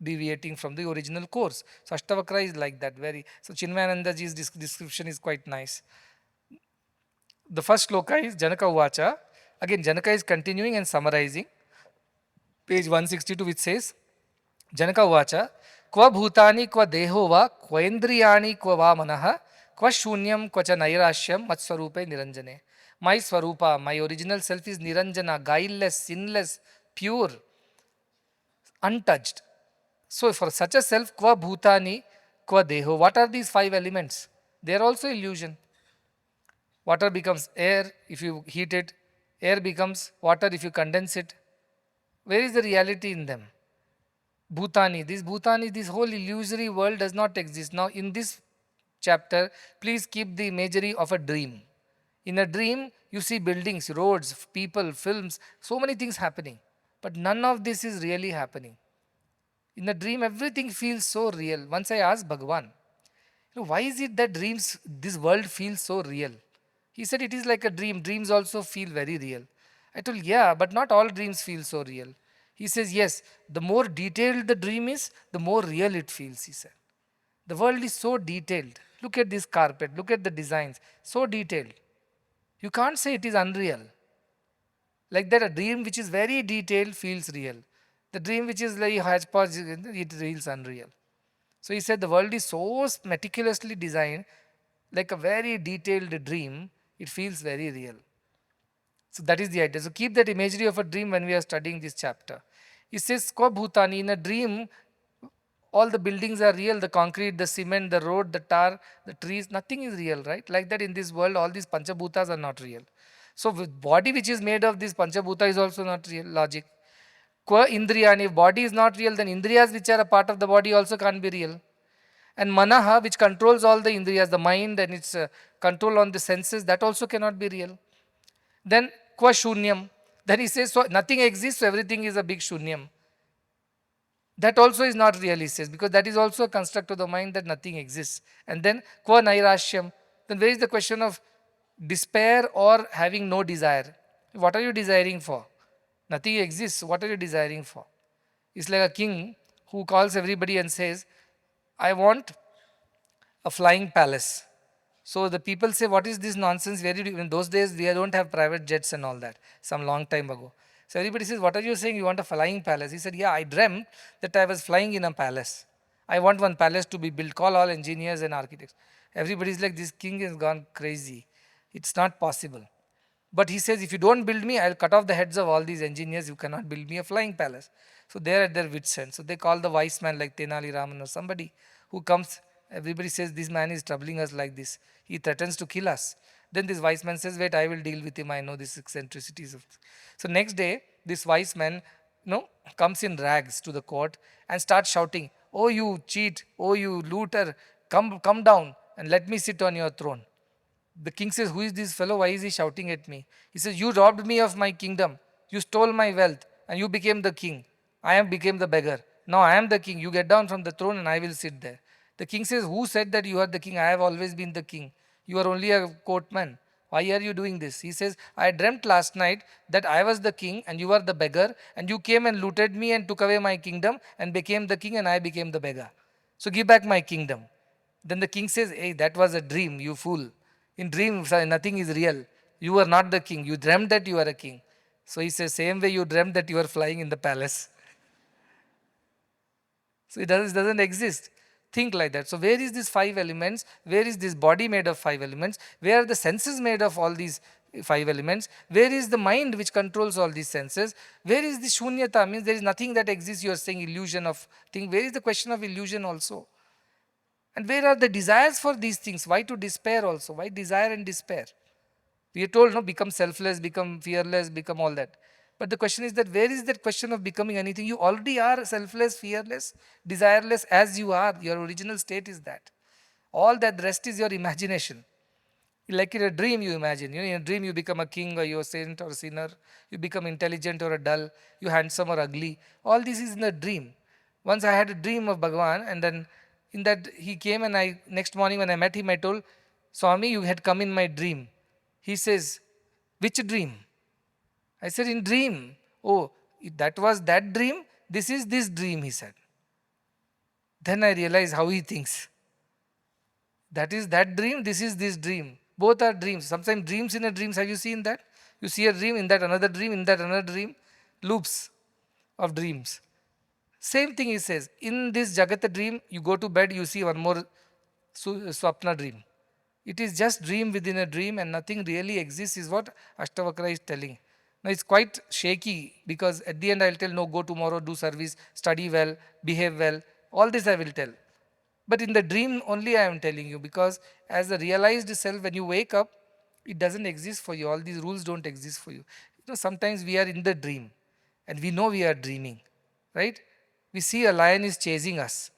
deviating from the original course. So Ashtavakra is like that. So Chinmayanandaji's description is quite nice. The first sloka is Janaka Uvacha. Again, Janaka is continuing and summarizing. Page 162, which says, Janaka Uvacha, Kva bhutani kva deho va, kva indriyani kva va manaha, kva shunyam kva cha nairashyam matswarupe niranjane. My swarupa, my original self is niranjana, guileless, sinless, pure, untouched. So for such a self, kva bhutani kva deho. What are these 5 elements? They are also illusion. Water becomes air if you heat it. Air becomes water if you condense it. Where is the reality in them? Bhutani, this whole illusory world does not exist. Now in this chapter, please keep the imagery of a dream. In a dream, you see buildings, roads, people, films, so many things happening. But none of this is really happening. In the dream, everything feels so real. Once I asked Bhagwan, why is it that dreams, this world feels so real? He said it is like a dream. Dreams also feel very real. I told, yeah, but not all dreams feel so real. He says, yes, the more detailed the dream is, the more real it feels, he said. The world is so detailed. Look at this carpet, look at the designs, so detailed. You can't say it is unreal. Like that, a dream which is very detailed feels real. The dream which is like hodgepodge, it feels unreal. So he said the world is so meticulously designed, like a very detailed dream, it feels very real. So that is the idea. So keep that imagery of a dream when we are studying this chapter. He says, Ko bhutani, in a dream, all the buildings are real, the concrete, the cement, the road, the tar, the trees, nothing is real, right? Like that in this world, all these panchabhutas are not real. So with body which is made of this panchabhuta is also not real, logic. Qua indriyani, if body is not real, then indriyas which are a part of the body also can't be real. And manaha, which controls all the indriyas, the mind and its control on the senses, that also cannot be real. Then qua shunyam, then he says, so nothing exists, so everything is a big shunyam. That also is not real, he says, because that is also a construct of the mind that nothing exists. And then qua nairashyam, then where is the question of despair or having no desire? What are you desiring for? Nothing exists. What are you desiring for? It's like a king who calls everybody and says, I want a flying palace. So the people say, what is this nonsense? In those days, we don't have private jets and all that, some long time ago. So everybody says, what are you saying? You want a flying palace? He said, yeah, I dreamt that I was flying in a palace. I want one palace to be built. Call all engineers and architects. Everybody's like, this king has gone crazy. It's not possible. But he says, if you don't build me, I'll cut off the heads of all these engineers. You cannot build me a flying palace. So they're at their wits' end. So they call the wise man like Tenali Raman or somebody who comes. Everybody says, this man is troubling us like this. He threatens to kill us. Then this wise man says, wait, I will deal with him. I know this eccentricities of. So next day, this wise man, comes in rags to the court and starts shouting, oh, you cheat. Oh, you looter. Come down and let me sit on your throne. The king says, who is this fellow? Why is he shouting at me? He says, you robbed me of my kingdom. You stole my wealth and you became the king. I became the beggar. Now I am the king. You get down from the throne and I will sit there. The king says, who said that you are the king? I have always been the king. You are only a courtman. Why are you doing this? He says, I dreamt last night that I was the king and you are the beggar, and you came and looted me and took away my kingdom and became the king, and I became the beggar. So give back my kingdom. Then the king says, hey, that was a dream, you fool. In dreams, nothing is real. You are not the king. You dreamt that you are a king. So he says, same way you dreamt that you are flying in the palace. So it doesn't exist. Think like that. So where is these 5 elements? Where is this body made of 5 elements? Where are the senses made of all these 5 elements? Where is the mind which controls all these senses? Where is the shunyata? Means there is nothing that exists. You are saying illusion of thing. Where is the question of illusion also? And where are the desires for these things? Why to despair also? Why desire and despair? We are told, become selfless, become fearless, become all that. But the question is that where is that question of becoming anything? You already are selfless, fearless, desireless as you are. Your original state is that. All that rest is your imagination. Like in a dream you imagine. In a dream you become a king or you're a saint or a sinner. You become intelligent or a dull. You handsome or ugly. All this is in a dream. Once I had a dream of Bhagavan, and then in that he came, and next morning when I met him, I told, Swami, you had come in my dream. He says, which dream? I said, in dream. Oh, that was that dream? This is this dream, he said. Then I realized how he thinks. That is that dream, this is this dream. Both are dreams. Sometimes dreams in a dream, have you seen that? You see a dream, in that another dream, in that another dream. Loops of dreams. Same thing he says. In this Jagata dream, you go to bed, you see one more Swapna dream. It is just dream within a dream and nothing really exists, is what Ashtavakra is telling. Now it's quite shaky, because at the end I will tell, no, go tomorrow, do service, study well, behave well. All this I will tell. But in the dream only I am telling you, because as a realized self, when you wake up, it doesn't exist for you. All these rules don't exist for you. Sometimes we are in the dream and we know we are dreaming, right? We see a lion is chasing us.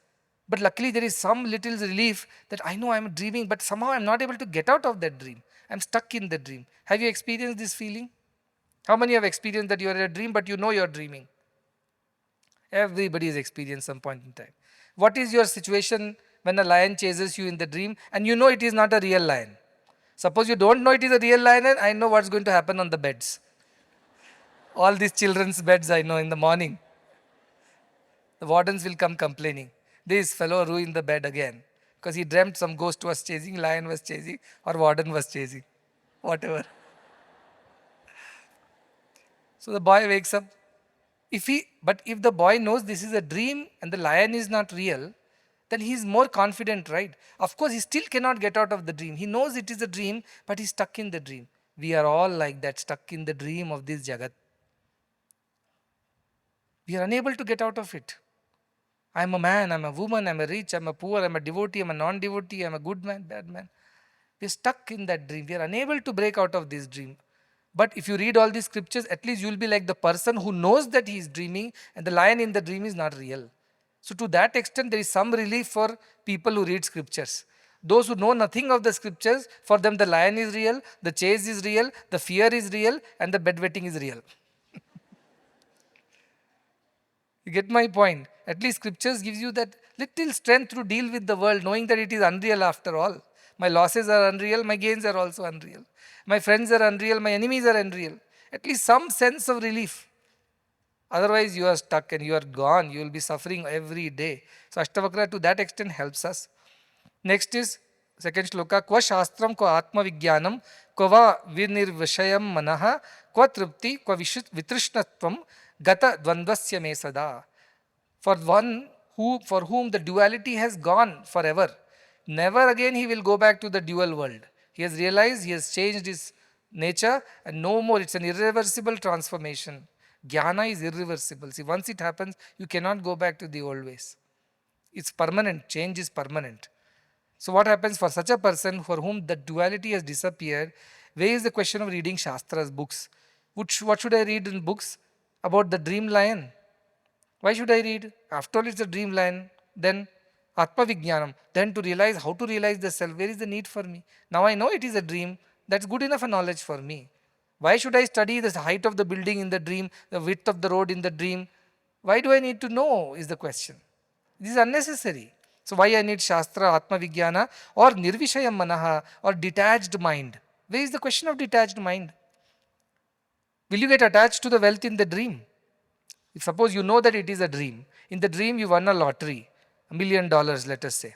But luckily there is some little relief that I know I am dreaming, but somehow I am not able to get out of that dream. I am stuck in the dream. Have you experienced this feeling? How many have experienced that you are in a dream but you know you are dreaming? Everybody has experienced some point in time. What is your situation when a lion chases you in the dream and you know it is not a real lion? Suppose you don't know it is a real lion, and I know what's going to happen on the beds. All these children's beds I know in the morning. The wardens will come complaining. This fellow ruined the bed again because he dreamt some ghost was chasing, lion was chasing, or warden was chasing. Whatever. So the boy wakes up. But if the boy knows this is a dream and the lion is not real, then he is more confident, right? Of course, he still cannot get out of the dream. He knows it is a dream, but he's stuck in the dream. We are all like that, stuck in the dream of this Jagat. We are unable to get out of it. I'm a man, I'm a woman, I'm a rich, I'm a poor, I'm a devotee, I'm a non-devotee, I'm a good man, bad man. We're stuck in that dream. We are unable to break out of this dream. But if you read all these scriptures, at least you'll be like the person who knows that he is dreaming and the lion in the dream is not real. So to that extent, there is some relief for people who read scriptures. Those who know nothing of the scriptures, for them the lion is real, the chase is real, the fear is real, and the bedwetting is real. You get my point? At least scriptures gives you that little strength to deal with the world, knowing that it is unreal after all. My losses are unreal, my gains are also unreal. My friends are unreal, my enemies are unreal. At least some sense of relief. Otherwise, you are stuck and you are gone. You will be suffering every day. So, Ashtavakra to that extent helps us. Next is second shloka. Kva shastram kva atma vijnanam kva va vinirvishayam manaha kva tripti kva vitrishnatvam gata dvandvasya me sada. For one for whom the duality has gone forever, never again he will go back to the dual world. He has realized he has changed his nature and no more. It's an irreversible transformation. Jnana is irreversible. See, once it happens, you cannot go back to the old ways. It's permanent. Change is permanent. So what happens for such a person for whom the duality has disappeared? Where is the question of reading Shastras, books? What should I read in books? About the dream lion. Why should I read? After all, it's a dream lion. Then Atma Vijnanam. Then to realize how to realize the self. Where is the need for me? Now I know it is a dream. That's good enough a knowledge for me. Why should I study the height of the building in the dream, the width of the road in the dream? Why do I need to know is the question. This is unnecessary. So why I need Shastra, Atma Vijnana or Nirvishayam Manaha or detached mind? Where is the question of detached mind? Will you get attached to the wealth in the dream? If suppose you know that it is a dream. In the dream you won a lottery, $1 million let us say.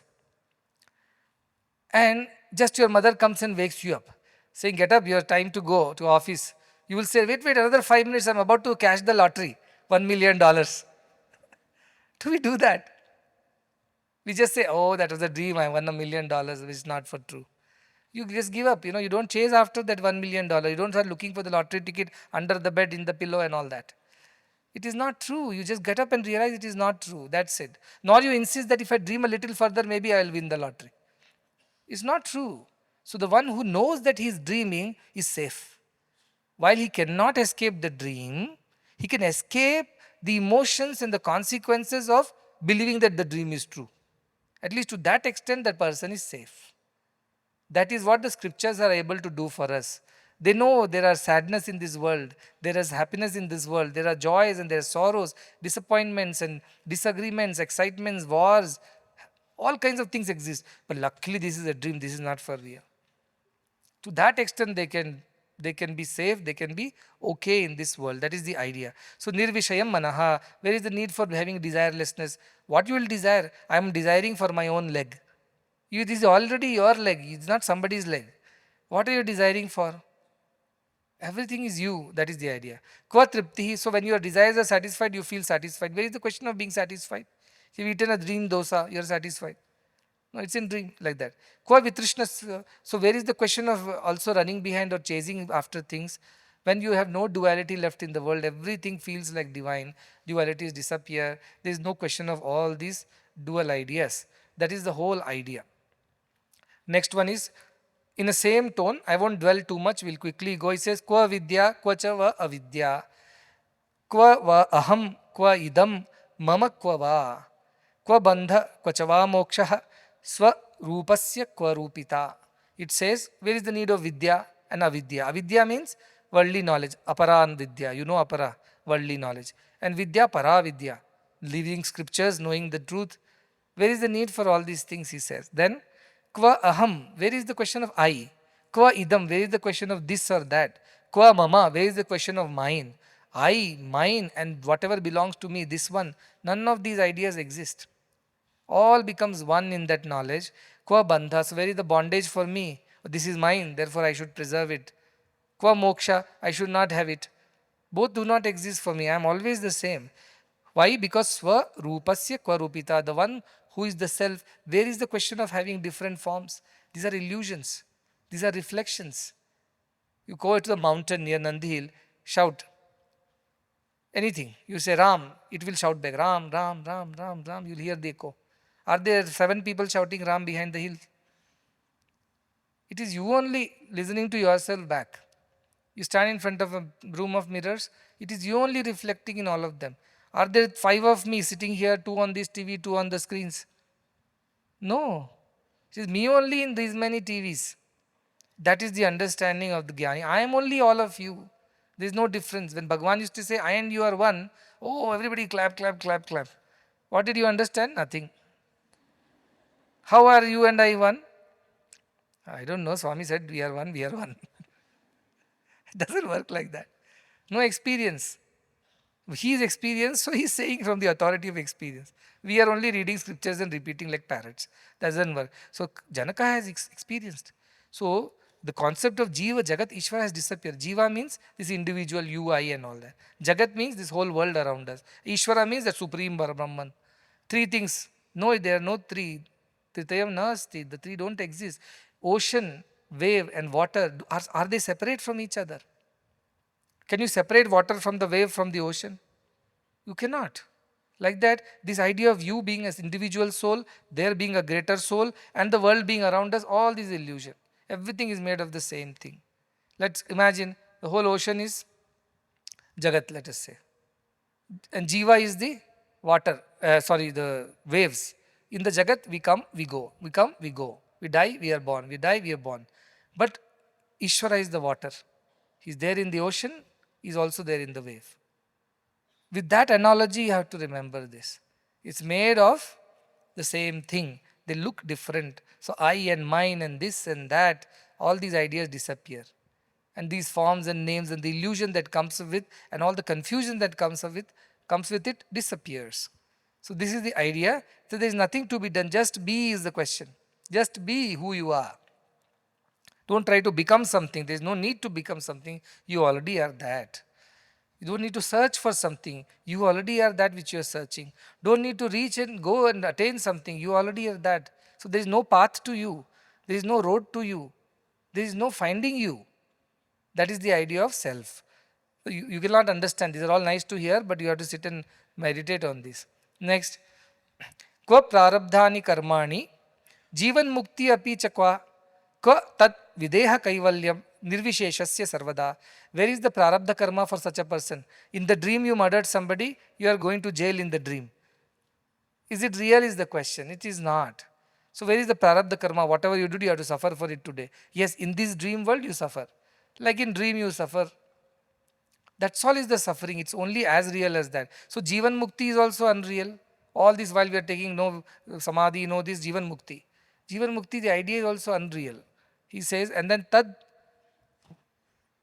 And just your mother comes and wakes you up. Saying, get up, your time to go to office. You will say, wait, another 5 minutes, I'm about to cash the lottery, $1 million. Do we do that? We just say, oh, that was a dream, I won $1 million, which is not for true. You just give up, you don't chase after that $1 million. You don't start looking for the lottery ticket under the bed, in the pillow and all that. It is not true. You just get up and realize it is not true. That's it. Nor you insist that if I dream a little further, maybe I will win the lottery. It's not true. So the one who knows that he is dreaming is safe. While he cannot escape the dream, he can escape the emotions and the consequences of believing that the dream is true. At least to that extent, that person is safe. That is what the scriptures are able to do for us. They know there are sadness in this world, there is happiness in this world, there are joys and there are sorrows, disappointments and disagreements, excitements, wars, all kinds of things exist. But luckily this is a dream, this is not for real. To that extent they can be safe, they can be okay in this world. That is the idea. So nirvishayam manaha, where is the need for having desirelessness? What you will desire? I am desiring for my own leg. This is already your leg, it's not somebody's leg. What are you desiring for? Everything is you, that is the idea. Kva triptihi, so when your desires are satisfied, you feel satisfied. Where is the question of being satisfied? If you've eaten a dream dosa, you are satisfied. No, it's in dream, like that. Kva vitrishna, so where is the question of also running behind or chasing after things? When you have no duality left in the world, everything feels like divine. Dualities disappear. There is no question of all these dual ideas. That is the whole idea. Next one is, in the same tone, I won't dwell too much, we'll quickly go. He says, Kva vidya, kva cha va avidya, kva va aham, kva idam, mama kva va, kva bandha, kva cha va moksha, swa rupasya kva rupita. It says, where is the need of vidya and avidya? Avidya means worldly knowledge, aparan vidya, you know apara, worldly knowledge. And vidya, para vidya, living scriptures, knowing the truth. Where is the need for all these things, he says. Then, Kva aham, where is the question of I? Kva idam, where is the question of this or that? Kva mama, where is the question of mine? I, mine, and whatever belongs to me, this one. None of these ideas exist. All becomes one in that knowledge. Kva bandha, so where is the bondage for me? This is mine, therefore I should preserve it. Kva moksha, I should not have it. Both do not exist for me. I am always the same. Why? Because swa rupasya kva rupita, the one who is the self. Where is the question of having different forms? These are illusions. These are reflections. You go to the mountain near Nandi Hill, shout anything. You say Ram, it will shout back Ram, Ram, Ram, Ram, Ram. You'll hear the echo. Are there 7 people shouting Ram behind the hill? It is you only listening to yourself back. You stand in front of a room of mirrors, it is you only reflecting in all of them. Are there 5 of me sitting here, 2 on this TV, 2 on the screens? No. It is me only in these many TVs. That is the understanding of the Jnani. I am only all of you. There is no difference. When Bhagavan used to say, I and you are one, oh, everybody clap, clap, clap, clap. What did you understand? Nothing. How are you and I one? I don't know. Swami said, we are one, we are one. It doesn't work like that. No experience. He is experienced, so he is saying from the authority of experience. We are only reading scriptures and repeating like parrots. That doesn't work. So Janaka has experienced. So the concept of Jiva, Jagat, Ishvara has disappeared. Jiva means this individual, you, I and all that. Jagat means this whole world around us. Ishvara means the supreme Brahman. 3 things. No, there are no 3. Tritayam nasti. The 3 don't exist. Ocean, wave and water, are they separate from each other? Can you separate water from the wave from the ocean? You cannot. Like that, this idea of you being an individual soul, there being a greater soul, and the world being around us, all these illusion. Everything is made of the same thing. Let's imagine the whole ocean is Jagat, let us say. And Jiva is the water, the waves. In the Jagat, we come, we go. We come, we go. We die, we are born. We die, we are born. But Ishvara is the water. He is there in the ocean, he is also there in the wave. With that analogy, you have to remember this. It's made of the same thing. They look different. So I and mine and this and that, all these ideas disappear. And these forms and names and the illusion that comes with and all the confusion that comes with it disappears. So this is the idea. So there is nothing to be done. Just be is the question. Just be who you are. Don't try to become something. There is no need to become something. You already are that. You don't need to search for something. You already are that which you are searching. Don't need to reach and go and attain something. You already are that. So there is no path to you. There is no road to you. There is no finding you. That is the idea of self. You cannot understand. These are all nice to hear, but you have to sit and meditate on this. Next. Kva prarabdhani karmani jivan mukti api chakva ka tat videha kaivalyam nirvisheshasya sarvada. Where is the prarabdha karma for such a person? In the dream you murdered somebody, you are going to jail in the dream. Is it real is the question. It is not. So where is the prarabdha karma? Whatever you did, you have to suffer for it today. Yes, in this dream world you suffer. Like in dream you suffer. That's all is the suffering. It's only as real as that. So Jivan Mukti is also unreal. All this while we are taking no Samadhi, no this Jivan Mukti. Jivan Mukti, the idea is also unreal. He says, and then Tad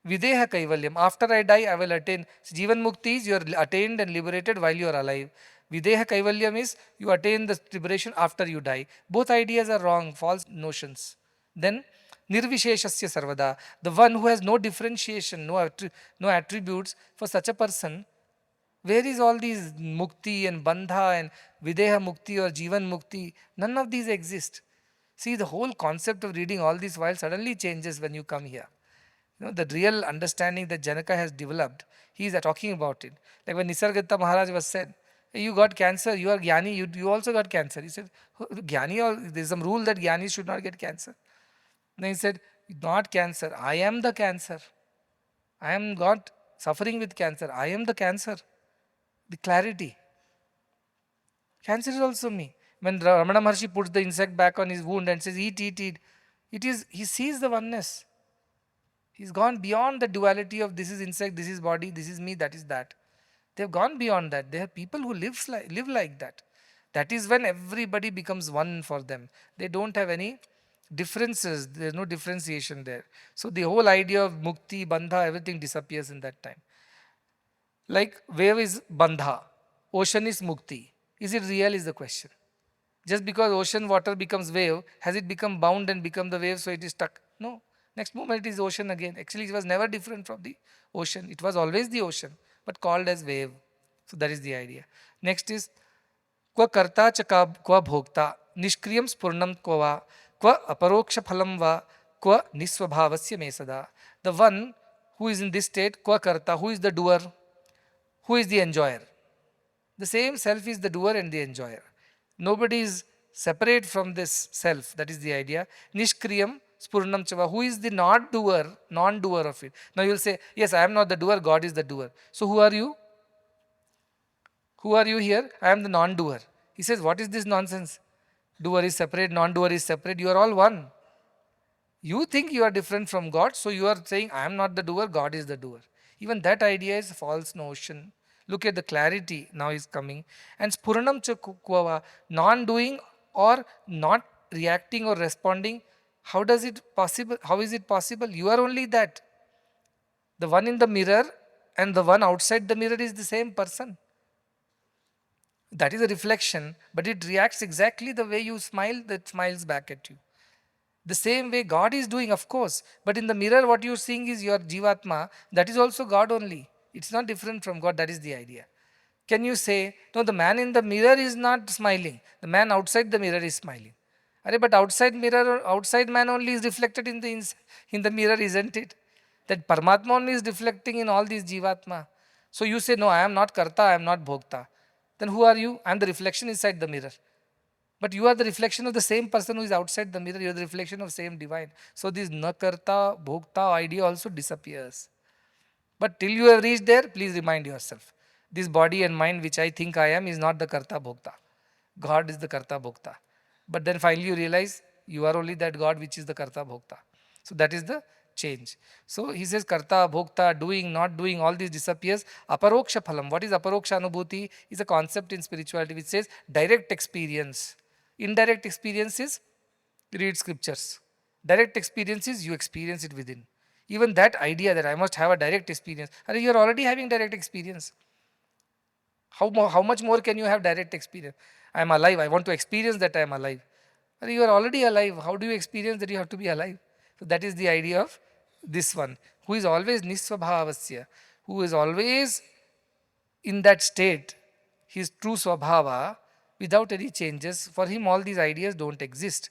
Videha Kaivalyam. After I die, I will attain. So Jivan Mukti is you are attained and liberated while you are alive. Videha Kaivalyam is you attain the liberation after you die. Both ideas are wrong, false notions. Then Nirvisheshasya Sarvada. The one who has no differentiation, no attributes, for such a person, where is all these Mukti and Bandha and Videha Mukti or Jivan Mukti? None of these exist. See, the whole concept of reading all these while suddenly changes when you come here. The real understanding that Janaka has developed, he is talking about it. Like when Nisargadatta Maharaj was said, hey, you got cancer, you are Jnani, you also got cancer. He said, Jnani, there is some rule that Jnanis should not get cancer. Then he said, not cancer, I am the cancer. I am not suffering with cancer, I am the cancer. The clarity. Cancer is also me. When Ramana Maharshi puts the insect back on his wound and says, eat, eat, eat, he sees the oneness. He's gone beyond the duality of this is insect, this is body, this is me, that is that. They've gone beyond that. They are people who live like that. That is when everybody becomes one for them. They don't have any differences. There's no differentiation there. So the whole idea of mukti, bandha, everything disappears in that time. Like wave is bandha, ocean is mukti. Is it real is the question. Just because ocean water becomes wave, has it become bound and become the wave so it is stuck? No. Next moment it is ocean again. Actually it was never different from the ocean. It was always the ocean, but called as wave. So that is the idea. Next is क्व कर्ता च क्व भोक्ता निष्क्रियं स्फुरणं क्व वा क्व अपरोक्ष फलं वा क्व निस्वभावस्य मे सदा. The one who is in this state, क्व कर्ता, who is the doer, who is the enjoyer. The same self is the doer and the enjoyer. Nobody is separate from this self. That is the idea. Nishkriyam spurnam chava. Who is the not doer, non-doer of it? Now you will say, yes, I am not the doer, God is the doer. So who are you? Who are you here? I am the non-doer. He says, what is this nonsense? Doer is separate, non-doer is separate. You are all one. You think you are different from God, so you are saying, I am not the doer, God is the doer. Even that idea is a false notion. Look at the clarity now is coming. And spuranam chakvava, non-doing or not reacting or responding, how does it possible? How is it possible? You are only that. The one in the mirror and the one outside the mirror is the same person. That is a reflection, but it reacts exactly the way you smile, that smiles back at you. The same way God is doing, of course, but in the mirror what you are seeing is your Jivatma, that is also God only. It's not different from God, that is the idea. Can you say, no, the man in the mirror is not smiling, the man outside the mirror is smiling. But outside mirror, outside man only is reflected in the mirror, isn't it? That Paramatma only is reflecting in all these Jivatma. So you say, no, I am not Karta, I am not Bhokta. Then who are you? I am the reflection inside the mirror. But you are the reflection of the same person who is outside the mirror. You are the reflection of same divine. So this na karta, bhokta idea also disappears. But till you have reached there, please remind yourself. This body and mind which I think I am is not the karta bhokta. God is the karta bhokta. But then finally you realize you are only that God which is the karta bhokta. So that is the change. So he says karta, bhokta, doing, not doing, all this disappears. Aparoksha phalam. What is aparoksha anubhuti? Is a concept in spirituality which says direct experience. Indirect experience is read scriptures. Direct experience is you experience it within. Even that idea that I must have a direct experience. You are already having direct experience. How much more can you have direct experience? I am alive. I want to experience that I am alive. You are already alive. How do you experience that you have to be alive? So that is the idea of this one. Who is always nisvabhavasya. Who is always in that state, his true swabhava, without any changes. For him all these ideas don't exist.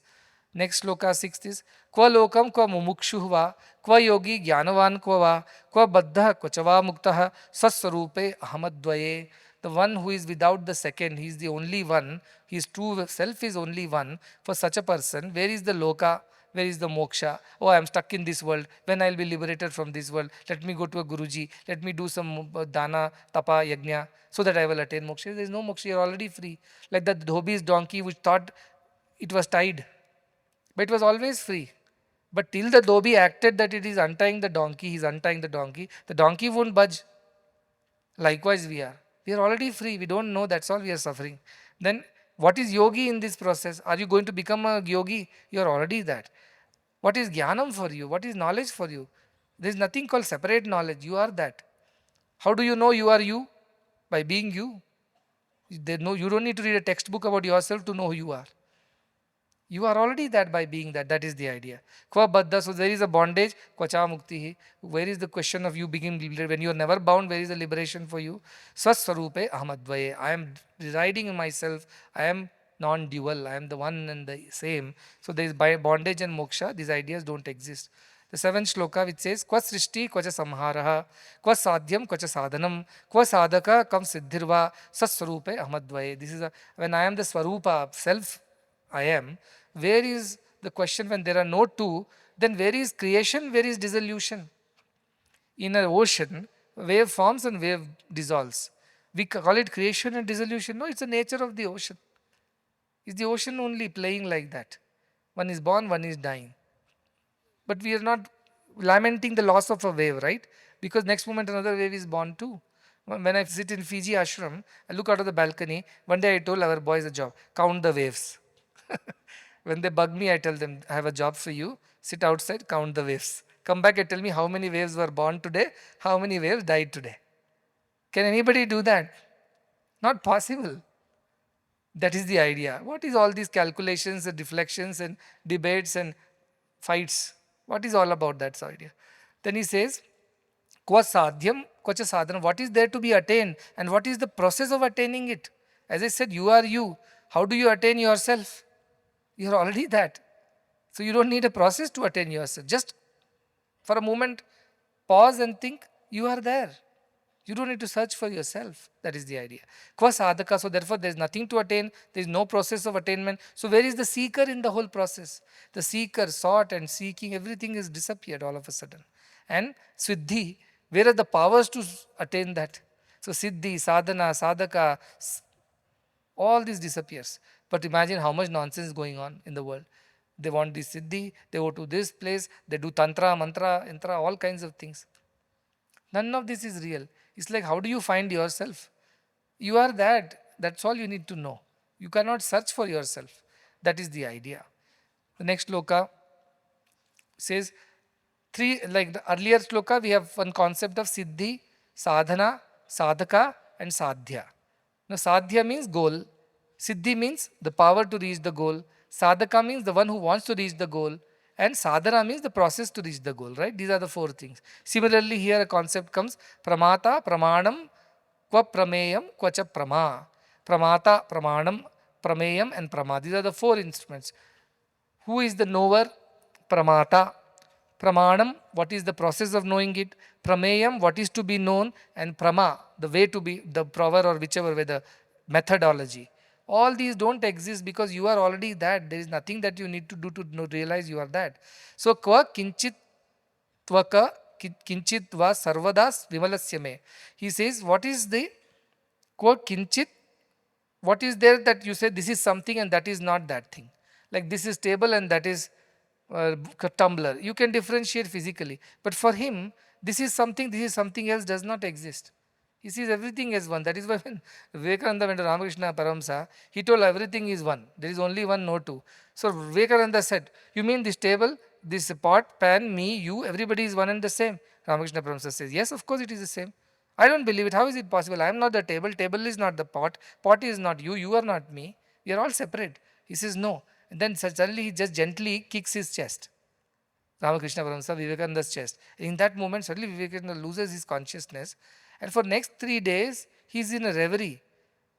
Next sloka 6th is Kva lokam kva mumukshuhva kva yogi jnanavan kva va kva baddha kva chava muktaha saswarupe ahamadvaye. The one who is without the second, he is the only one, his true self is only one. For such a person, where is the loka? Where is the moksha? Oh, I am stuck in this world. When I will be liberated from this world? Let me go to a Guruji. Let me do some dana, tapa, yajna, so that I will attain moksha. There is no moksha. You are already free. Like that Dhobi's donkey which thought it was tied. But it was always free. But till the Dhobi acted that it is untying the donkey, he is untying the donkey won't budge. Likewise we are. We are already free. We don't know, that's all we are suffering. Then what is yogi in this process? Are you going to become a yogi? You are already that. What is jnanam for you? What is knowledge for you? There is nothing called separate knowledge. You are that. How do you know you are you? By being you. You don't need to read a textbook about yourself to know who you are. You are already that by being that. That is the idea. Kva baddha, so there is a bondage. Kvacha mukti. Where is the question of you being liberated? When you are never bound, where is the liberation for you? Swaswarupe ahamadvaye. I am residing in myself. I am non-dual. I am the one and the same. So there is by bondage and moksha, these ideas don't exist. The 7th shloka which says, Kva srishti kvacha samharaha, kva sadhyam kvacha sadhanam, kva sadhaka kam siddhirva, saswarupe ahamadvaye. This is when I am the swarupa, self I am, where is the question when there are no two, then where is creation, where is dissolution? In an ocean, wave forms and wave dissolves. We call it creation and dissolution. No, it's the nature of the ocean. It's the ocean only playing like that. One is born, one is dying. But we are not lamenting the loss of a wave, right? Because next moment another wave is born too. When I sit in Fiji ashram, I look out of the balcony. One day I told our boys a job, count the waves. When they bug me, I tell them, I have a job for you. Sit outside, count the waves. Come back and tell me how many waves were born today, how many waves died today. Can anybody do that? Not possible. That is the idea. What is all these calculations and reflections and debates and fights? What is all about that idea? Then he says, Kwa sadhyam, kwacha sadhana. What is there to be attained and what is the process of attaining it? As I said, you are you. How do you attain yourself? You are already that. So you don't need a process to attain yourself. Just for a moment, pause and think, you are there. You don't need to search for yourself. That is the idea. Kwa sadhaka. So therefore there is nothing to attain. There is no process of attainment. So where is the seeker in the whole process? The seeker sought and seeking, everything is disappeared all of a sudden. And siddhi, where are the powers to attain that? So siddhi, sadhana, sadhaka, all this disappears. But imagine how much nonsense is going on in the world. They want this siddhi, they go to this place, they do tantra, mantra, yantra, all kinds of things. None of this is real. It's like, how do you find yourself? You are that. That's all you need to know. You cannot search for yourself. That is the idea. The next sloka says, like the earlier sloka, we have one concept of siddhi, sadhana, sadhaka, and sadhya. Now, sadhya means goal. Siddhi means the power to reach the goal. Sadhaka means the one who wants to reach the goal. And sadhana means the process to reach the goal, right? These are the four things. Similarly, here a concept comes, pramata, pramanam, kwa prameyam, kwacha prama. Pramata, pramanam, prameyam, and prama. These are the four instruments. Who is the knower? Pramata. Pramanam, what is the process of knowing it? Prameyam, what is to be known? And prama, the way to be, the prover or whichever way, the methodology. All these don't exist because you are already that. There is nothing that you need to do to realize you are that. So, kva kinchit tvaka kinchit va sarvadas vimalasya me. He says, what is the kva kinchit? What is there that you say this is something and that is not that thing? Like this is table and that is tumbler. You can differentiate physically. But for him, this is something else does not exist. He sees everything as one. That is why when Vivekananda went to Ramakrishna Paramsa, he told everything is one. There is only one, no two. So Vivekananda said, you mean this table, this pot, pan, me, you, everybody is one and the same? Ramakrishna Paramsa says, yes, of course it is the same. I don't believe it. How is it possible? I am not the table. Table is not the pot. Pot is not you. You are not me. We are all separate. He says, no. And then suddenly he just gently kicks his chest. Ramakrishna Paramsa, Vivekananda's chest. In that moment, suddenly Vivekananda loses his consciousness. And for next 3 days, he is in a reverie.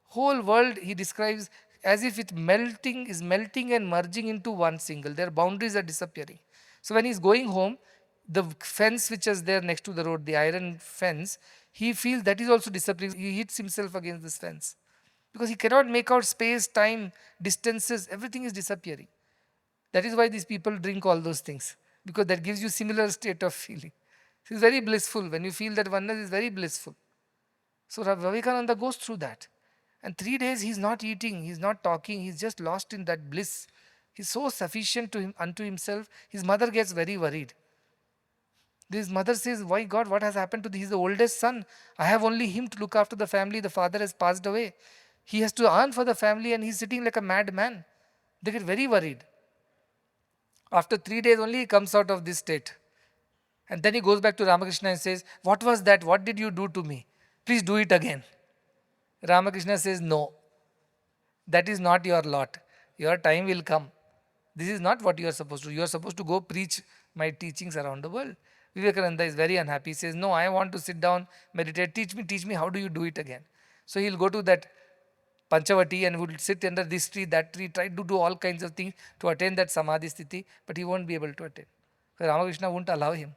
Whole world he describes as if it is melting and merging into one single. Their boundaries are disappearing. So when he is going home, the fence which is there next to the road, the iron fence, he feels that is also disappearing. He hits himself against this fence. Because he cannot make out space, time, distances, everything is disappearing. That is why these people drink all those things. Because that gives you similar state of feeling. It is very blissful. When you feel that oneness is very blissful. So Vivekananda goes through that. And 3 days he is not eating, he is not talking, he is just lost in that bliss. He is so sufficient to him, unto himself. His mother gets very worried. His mother says, why God, what has happened to this? He is the oldest son. I have only him to look after the family. The father has passed away. He has to earn for the family and he is sitting like a madman. They get very worried. After 3 days only he comes out of this state. And then he goes back to Ramakrishna and says, what was that? What did you do to me? Please do it again. Ramakrishna says, no. That is not your lot. Your time will come. This is not what you are supposed to do. You are supposed to go preach my teachings around the world. Vivekananda is very unhappy. He says, no, I want to sit down, meditate. Teach me, how do you do it again? So he'll go to that Panchavati and would sit under this tree, that tree, try to do all kinds of things to attain that Samadhi Sthiti, but he won't be able to attain. So Ramakrishna won't allow him.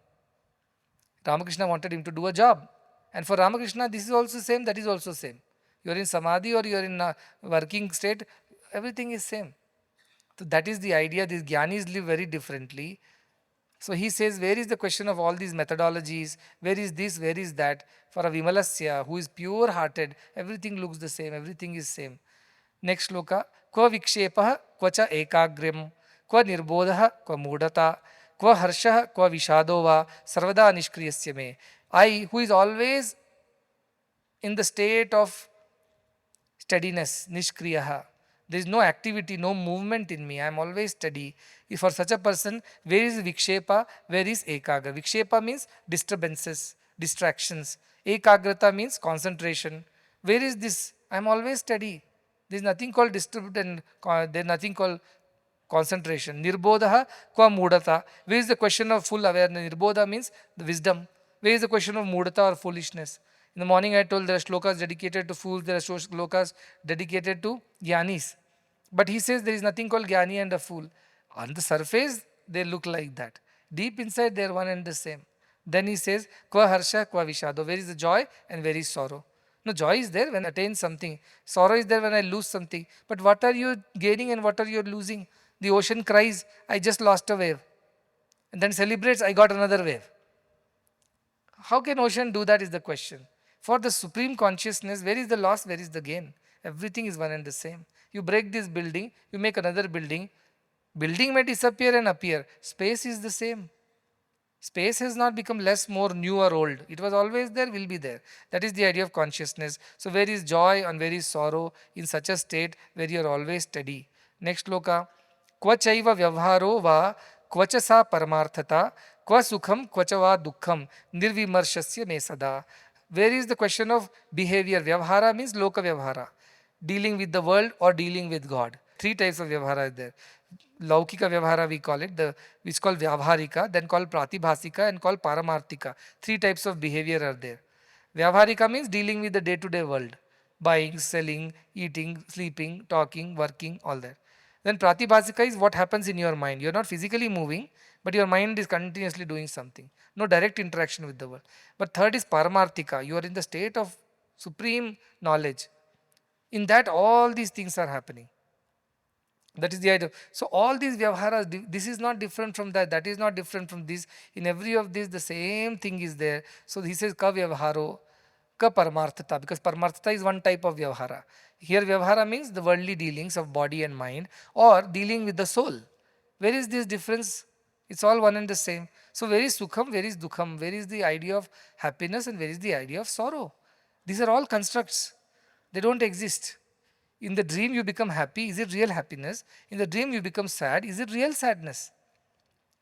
Ramakrishna wanted him to do a job. And for Ramakrishna, this is also same, that is also same. You are in Samadhi or you are in a working state, everything is same. So that is the idea. These Gyanis live very differently. So he says, where is the question of all these methodologies? Where is this? Where is that? For a Vimalasya, who is pure-hearted, everything looks the same, everything is same. Next sloka, Kva vikshepah kvacha ekagrim, kva nirbodha kva mudata, kva harshah kva vishado va sarvada nishkriyasya me. I, who is always in the state of steadiness, nishkriyaha. There is no activity, no movement in me. I am always steady. If for such a person, where is vikshepa? Where is ekagra? Vikshepa means disturbances, distractions. Ekagrata means concentration. Where is this? I am always steady. There is nothing called disturbed and there is nothing called concentration. Nirbodha kwa mudata. Where is the question of full awareness? Nirbodha means the wisdom. Where is the question of mudata or foolishness? In the morning I told there are shlokas dedicated to fools, there are shlokas dedicated to jnanis. But he says there is nothing called jnani and a fool. On the surface, they look like that. Deep inside, they are one and the same. Then he says, Kwa harsha, kwa vishado. Where is the joy and where is sorrow? No, joy is there when I attain something. Sorrow is there when I lose something. But what are you gaining and what are you losing? The ocean cries, I just lost a wave. And then celebrates, I got another wave. How can ocean do that is the question. For the supreme consciousness, where is the loss, where is the gain? Everything is one and the same. You break this building, you make another building. Building may disappear and appear. Space is the same. Space has not become less, more, new or old. It was always there, will be there. That is the idea of consciousness. So where is joy and where is sorrow in such a state where you are always steady. Next sloka. Kva chaiva vyavharo va kvacha sa paramarthata kva sukham kvacha va dukkham nirvimarshasya me sada. Where is the question of behavior? Vyavhara means loka vyavhara. Dealing with the world or dealing with God. Three types of vyavhara is there. Laukika vyavhara we call it, which is called vyavharika, then called pratibhasika and called paramarthika. Three types of behavior are there. Vyavharika means dealing with the day-to-day world. Buying, selling, eating, sleeping, talking, working, all that. Then pratibhasika is what happens in your mind. You are not physically moving, but your mind is continuously doing something. No direct interaction with the world. But third is paramarthika. You are in the state of supreme knowledge. In that all these things are happening. That is the idea. So all these vyavharas, this is not different from that, that is not different from this. In every of this, the same thing is there. So he says ka vyavharo, ka paramarthata, because paramarthata is one type of vyavhara. Here vyavhara means the worldly dealings of body and mind or dealing with the soul. Where is this difference? It's all one and the same. So where is sukham, where is dukham? Where is the idea of happiness and where is the idea of sorrow? These are all constructs. They don't exist. In the dream you become happy, is it real happiness? In the dream you become sad, is it real sadness?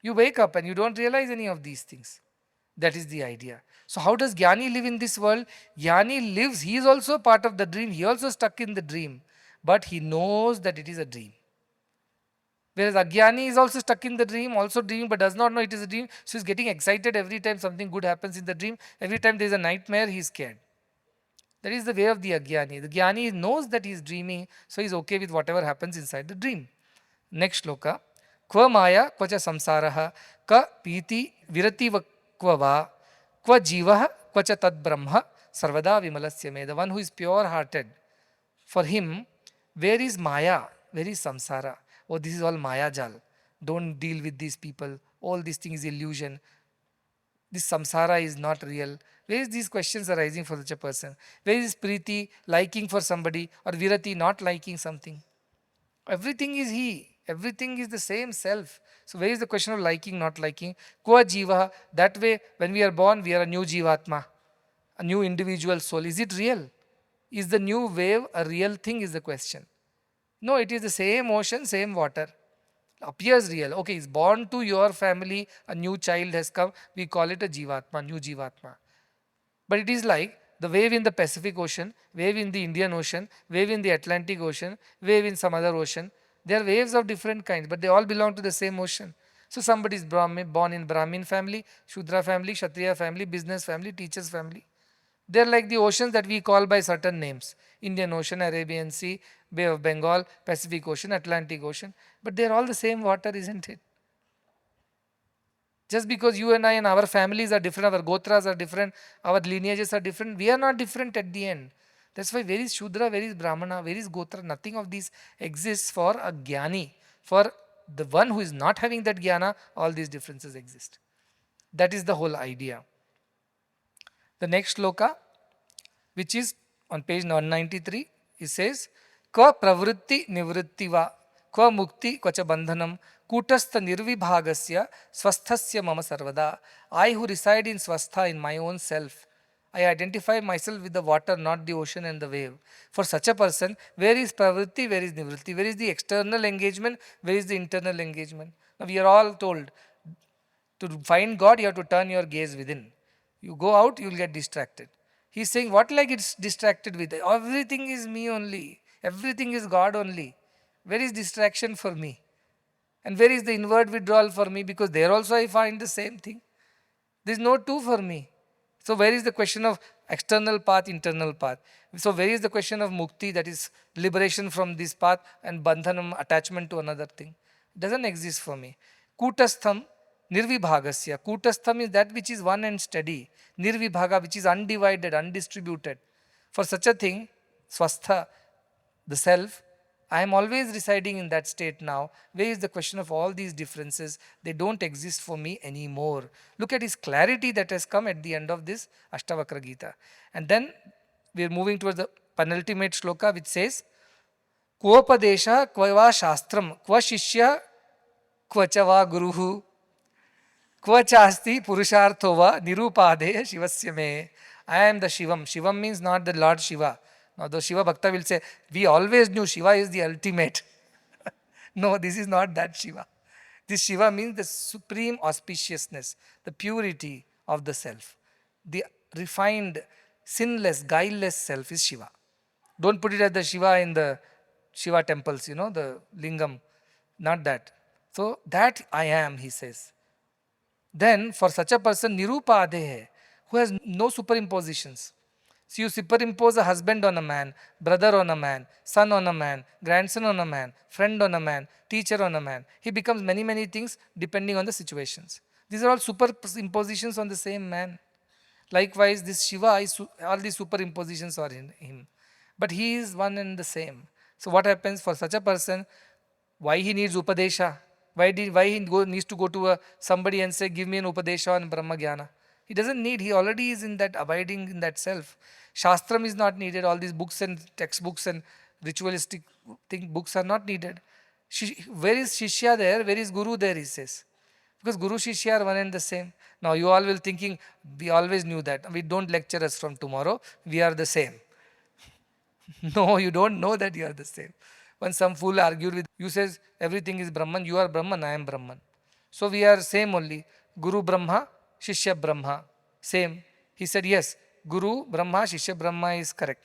You wake up and you don't realize any of these things. That is the idea. So how does Jnani live in this world? Jnani lives, he is also part of the dream, he also stuck in the dream. But he knows that it is a dream. Whereas Ajnani is also stuck in the dream, also dreaming, but does not know it is a dream. So he is getting excited every time something good happens in the dream. Every time there is a nightmare, he is scared. That is the way of the Ajnani. The Jnani knows that he is dreaming, so he is okay with whatever happens inside the dream. Next shloka. Kva maya kvacha samsaraha ka piti virati kva va kva jivaha kvacha tad brahma sarvada vimalasya me. The one who is pure hearted. For him, where is maya? Where is samsara? Oh, this is all maya jal. Don't deal with these people. All these things is illusion. This samsara is not real. Where is these questions arising for such a person? Where is priti, liking for somebody, or virati, not liking something? Everything is he. Everything is the same self. So where is the question of liking, not liking? Kva jiva, that way when we are born, we are a new jivatma, a new individual soul. Is it real? Is the new wave a real thing is the question. No, it is the same ocean, same water. Appears real. Okay, it's born to your family, a new child has come, we call it a jivatma, new jivatma. But it is like the wave in the Pacific Ocean, wave in the Indian Ocean, wave in the Atlantic Ocean, wave in some other ocean. They are waves of different kinds, but they all belong to the same ocean. So somebody is born in Brahmin family, Shudra family, Kshatriya family, business family, teacher's family. They are like the oceans that we call by certain names. Indian Ocean, Arabian Sea, Bay of Bengal, Pacific Ocean, Atlantic Ocean. But they are all the same water, isn't it? Just because you and I and our families are different, our gotras are different, our lineages are different, we are not different at the end. That's why where is Shudra, where is Brahmana, where is Gotra? Nothing of these exists for a Jnani. For the one who is not having that Jnana, all these differences exist. That is the whole idea. The next sloka, which is on page 193, it says, Kva pravritti nivritti va, kva mukti kvacha bandhanam, kutastha nirvibhagasya swasthasya mama sarvada. I who reside in swastha, in my own self, I identify myself with the water, not the ocean and the wave. For such a person, where is pravritti, where is nivritti? Where is the external engagement, where is the internal engagement? Now we are all told to find God, you have to turn your gaze within. You go out, you will get distracted. He's saying, what like it's distracted with? Everything is me only. Everything is God only. Where is distraction for me? And where is the inward withdrawal for me? Because there also I find the same thing. There is no two for me. So where is the question of external path, internal path? So where is the question of mukti, that is liberation from this path, and bandhanam, attachment to another thing? It doesn't exist for me. Kutastham nirvibhagasya. Kutastham is that which is one and steady. Nirvibhaga, which is undivided, undistributed. For such a thing, swastha, the self, I am always residing in that state now. Where is the question of all these differences? They don't exist for me anymore. Look at his clarity that has come at the end of this Ashtavakra Gita. And then we are moving towards the penultimate shloka, which says, Kvopadesha kvava shastram kva shishya kvachava guruhu kvachasti purusharthova nirupadeya shivasya me. I am the Shivam. Shivam means not the Lord Shiva. Now the Shiva Bhakta will say, we always knew Shiva is the ultimate. No, this is not that Shiva. This Shiva means the supreme auspiciousness, the purity of the self. The refined, sinless, guileless self is Shiva. Don't put it as the Shiva in the Shiva temples, the lingam. Not that. So that I am, he says. Then for such a person, nirupadehe, who has no superimpositions. So you superimpose a husband on a man, brother on a man, son on a man, grandson on a man, friend on a man, teacher on a man. He becomes many, many things depending on the situations. These are all superimpositions on the same man. Likewise, this Shiva, all these superimpositions are in him. But he is one and the same. So what happens for such a person? Why he needs Upadesha? Why he needs to go to somebody and say, give me an Upadesha on Brahma Jnana? He doesn't need, he already is in that, abiding in that self. Shastram is not needed, all these books and textbooks and ritualistic books are not needed. Where is Shishya there? Where is Guru there, he says. Because Guru Shishya are one and the same. Now you all will thinking, we always knew that. We don't lecture us from tomorrow, we are the same. No, you don't know that you are the same. When some fool argued with you, says everything is Brahman, you are Brahman, I am Brahman. So we are same only. Guru Brahma, Shishya Brahma, same. He said yes, Guru Brahma, Shishya Brahma is correct.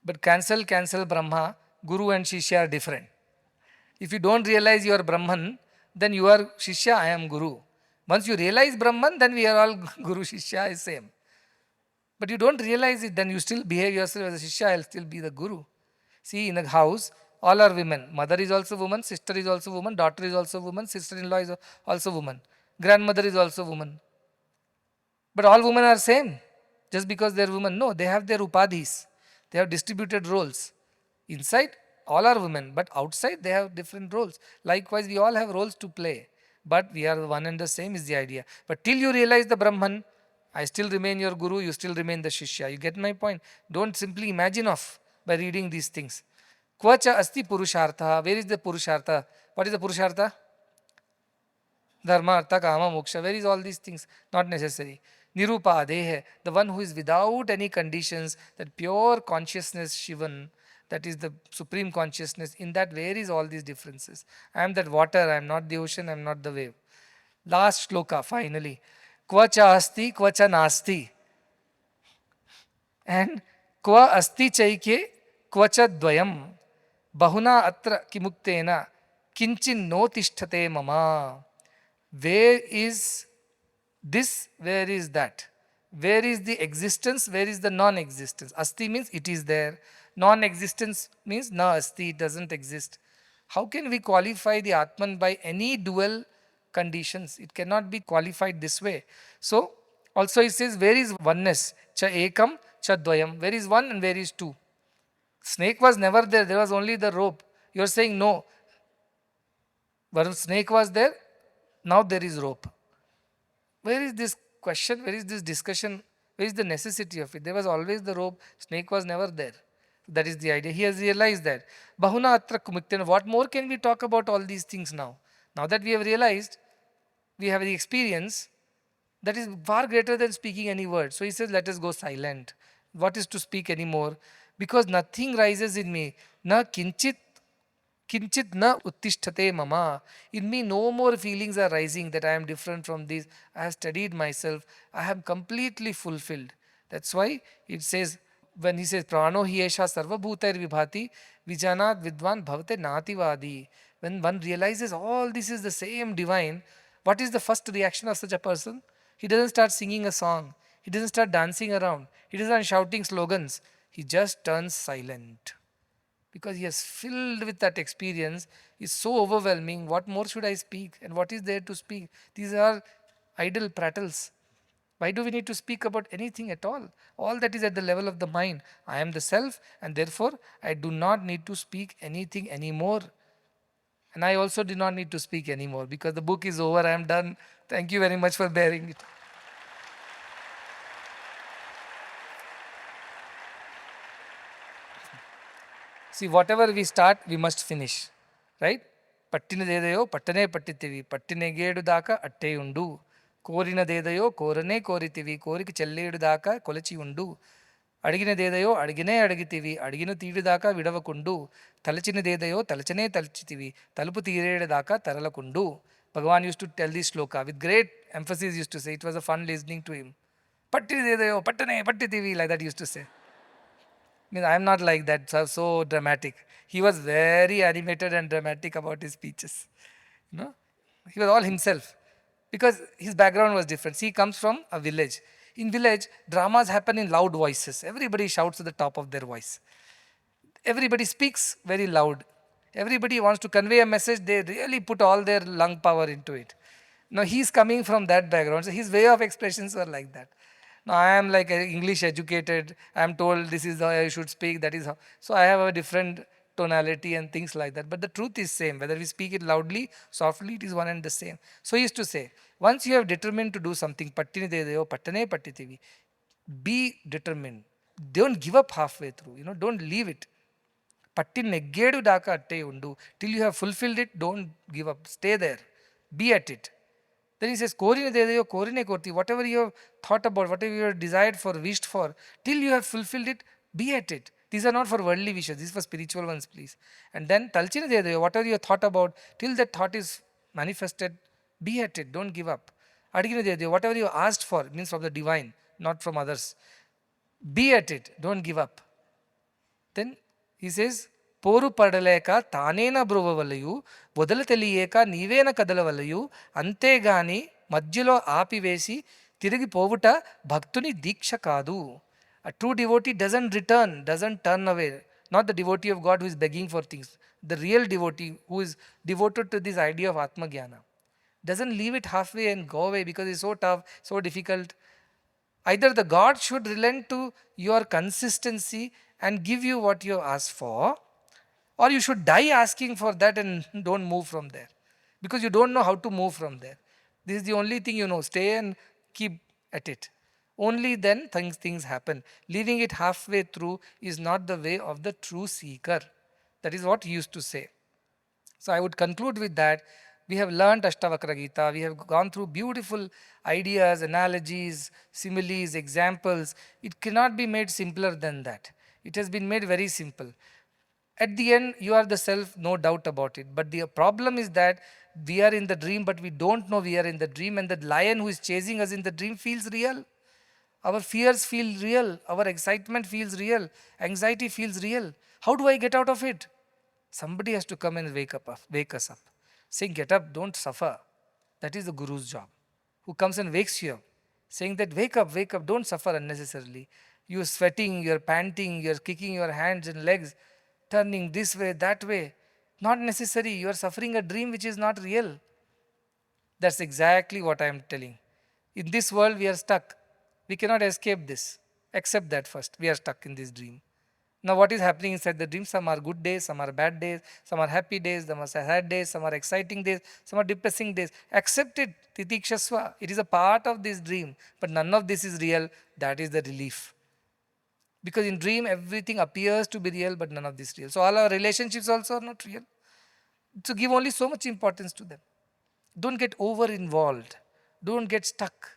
But cancel Brahma, Guru and Shishya are different. If you don't realize you are Brahman, then you are Shishya, I am Guru. Once you realize Brahman, then we are all Guru, Shishya is same. But you don't realize it, then you still behave yourself as a Shishya, I will still be the Guru. See, in a house, all are women. Mother is also woman, sister is also woman, daughter is also woman, sister-in-law is also woman. Grandmother is also woman. But all women are same. Just because they are women. No, they have their upadhis. They have distributed roles. Inside, all are women. But outside, they have different roles. Likewise, we all have roles to play. But we are one and the same is the idea. But till you realize the Brahman, I still remain your Guru, you still remain the Shishya. You get my point? Don't simply imagine off by reading these things. Kvacha asti purushartha. Where is the purushartha? What is the purushartha? Dharma, artha, kama, moksha. Where is all these things? Not necessary. Nirupadehe, the one who is without any conditions, that pure consciousness, Shivan, that is the supreme consciousness. In that, where is all these differences? I am that water, I am not the ocean, I am not the wave. Last shloka, finally. Kvacha asti, kvacha nasti. And kva asti chaike, kvacha dvayam. Bahuna atra kimuktena, kinchin no tishthate mama. Where is this? Where is that? Where is the existence? Where is the non-existence? Asti means it is there. Non-existence means na asti, it doesn't exist. How can we qualify the Atman by any dual conditions? It cannot be qualified this way. So, also it says, where is oneness? Cha ekam, cha dvayam. Where is one and where is two? Snake was never there, there was only the rope. You are saying no. Where snake was there, now there is rope. Where is this question? Where is this discussion? Where is the necessity of it? There was always the rope, snake was never there. That is the idea. He has realized that. Bahuna atra kumiktena. What more can we talk about all these things now? Now that we have realized, we have the experience, That is far greater than speaking any word. So he says, let us go silent. What is to speak anymore? Because nothing rises in me. Na kinchit na uttishthate mama. In me, no more feelings are rising that I am different from these. I have studied myself. I am completely fulfilled. That's why it says, when he says, prano hi esha sarva bhutair vibhati, vijanat vidvan bhavate nativadi. When one realizes all this is the same divine, what is the first reaction of such a person? He doesn't start singing a song. He doesn't start dancing around. He doesn't start shouting slogans. He just turns silent. Because he has filled with that experience, is so overwhelming. What more should I speak? And what is there to speak? These are idle prattles. Why do we need to speak about anything at all? All that is at the level of the mind. I am the self, and therefore I do not need to speak anything anymore. And I also do not need to speak anymore because the book is over. I am done. Thank you very much for bearing it. See, whatever we start, we must finish. Right? ಪಟ್ಟಿನ ದೇದೆಯೋ ಪಟ್ಟನೇ ಪಟ್ಟಿತೀವಿ ಪಟ್ಟಿನ ಗೇಡುದಾಕ ಅಟ್ಟೆ ಉಂಡು ಕೋರಿನ ದೇದೆಯೋ ಕೋರನೇ ಕೋರಿತೀವಿ ಕೋರಿಕೆ ಚೆಲ್ಲೇಡುದಾಕ ಕೊಲಚಿ ಉಂಡು ಅಡಿಗಿನ ದೇದೆಯೋ ಅಡಿಗಿನೇ ಅಡಗಿತೀವಿ ಅಡಿಗಿನ ತೀಡಿದಾಕ ವಿಡವಕೊಂಡು ತಲಚಿನ ದೇದೆಯೋ ತಲಚನೇ ತಲಚಿತೀವಿ ತಲುಪು ತೀರೇಡದಾಕ ತರಲಕೊಂಡು. Bhagavan used to tell this shloka with great emphasis, used to say. It was a fun listening to him. ಪಟ್ಟಿ ದೇದೆಯೋ ಪಟ್ಟನೇ ಪಟ್ಟಿತೀವಿ, like that used to say. I am not like that, so dramatic. He was very animated and dramatic about his speeches. He was all himself because his background was different. He comes from a village. In village, dramas happen in loud voices. Everybody shouts at the top of their voice. Everybody speaks very loud. Everybody wants to convey a message. They really put all their lung power into it. Now he's coming from that background, so his way of expressions were like that. Now I am like English educated. I am told this is how I should speak. That is how. So I have a different tonality and things like that. But the truth is same. Whether we speak it loudly, softly, it is one and the same. So he used to say, once you have determined to do something, pattini dedeyo pattane pattitivi. Be determined. Don't give up halfway through. Don't leave it. Pattin neggedu daka atte undu. Till you have fulfilled it, don't give up. Stay there. Be at it. Then he says, Korine dedeyo korine korti. Whatever you have thought about, whatever you have desired for, wished for, till you have fulfilled it, be at it. These are not for worldly wishes. These are for spiritual ones, please. And then talchine dedeyo, whatever you have thought about, till that thought is manifested, be at it. Don't give up. Adigine dedeyo, whatever you asked for, means from the divine, not from others. Be at it. Don't give up. Then he says, పోరు పడలేక తానేన బ్రువవలయు వదల తెలియక నీవేన కదలవలయు అంతేగాని మధ్యలో ఆపివేసి తిరిగి పోవుట భక్తుని దీక్ష కాదు. A true devotee doesn't turn away. Not the devotee of God who is begging for things. The real devotee who is devoted to this idea of Atma Jnana doesn't leave it halfway and go away because it's so tough, so difficult. Either the God should relent to your consistency and give you what you have asked for, or you should die asking for that and don't move from there. Because you don't know how to move from there. This is the only thing you know. Stay and keep at it. Only then things happen. Leaving it halfway through is not the way of the true seeker. That is what he used to say. So I would conclude with that. We have learned Ashtavakra Gita. We have gone through beautiful ideas, analogies, similes, examples. It cannot be made simpler than that. It has been made very simple. At the end, you are the self, no doubt about it. But the problem is that we are in the dream, but we don't know we are in the dream. And the lion who is chasing us in the dream feels real. Our fears feel real. Our excitement feels real. Anxiety feels real. How do I get out of it? Somebody has to come and wake us up. Saying, get up, don't suffer. That is the Guru's job. Who comes and wakes you up. Saying that, wake up, don't suffer unnecessarily. You are sweating, you are panting, you are kicking your hands and legs, turning this way, that way. Not necessary. You are suffering a dream which is not real. That's exactly what I am telling. In this world, we are stuck. We cannot escape this. Accept that first. We are stuck in this dream. Now, what is happening inside the dream? Some are good days, some are bad days, some are happy days, some are sad days, some are exciting days, some are depressing days. Accept it. Titikshasva. It is a part of this dream. But none of this is real. That is the relief. Because in dream, everything appears to be real, but none of this is real. So all our relationships also are not real. So give only so much importance to them. Don't get over involved. Don't get stuck.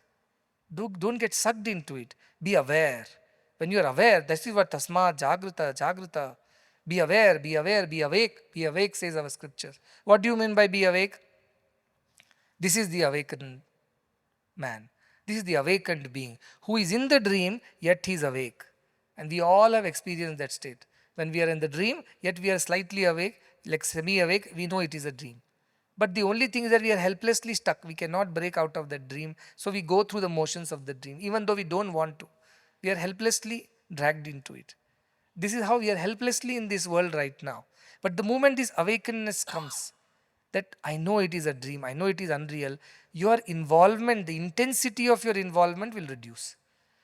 Don't get sucked into it. Be aware. When you are aware, that is what tasma jagrata, jagrata. Be aware, be aware, be awake, says our scriptures. What do you mean by be awake? This is the awakened man. This is the awakened being who is in the dream, yet he is awake. And we all have experienced that state. When we are in the dream, yet we are slightly awake, like semi awake, we know it is a dream. But the only thing is that we are helplessly stuck. We cannot break out of that dream. So we go through the motions of the dream, even though we don't want to. We are helplessly dragged into it. This is how we are helplessly in this world right now. But the moment this awakeness comes, that I know it is a dream, I know it is unreal, your involvement, the intensity of your involvement will reduce.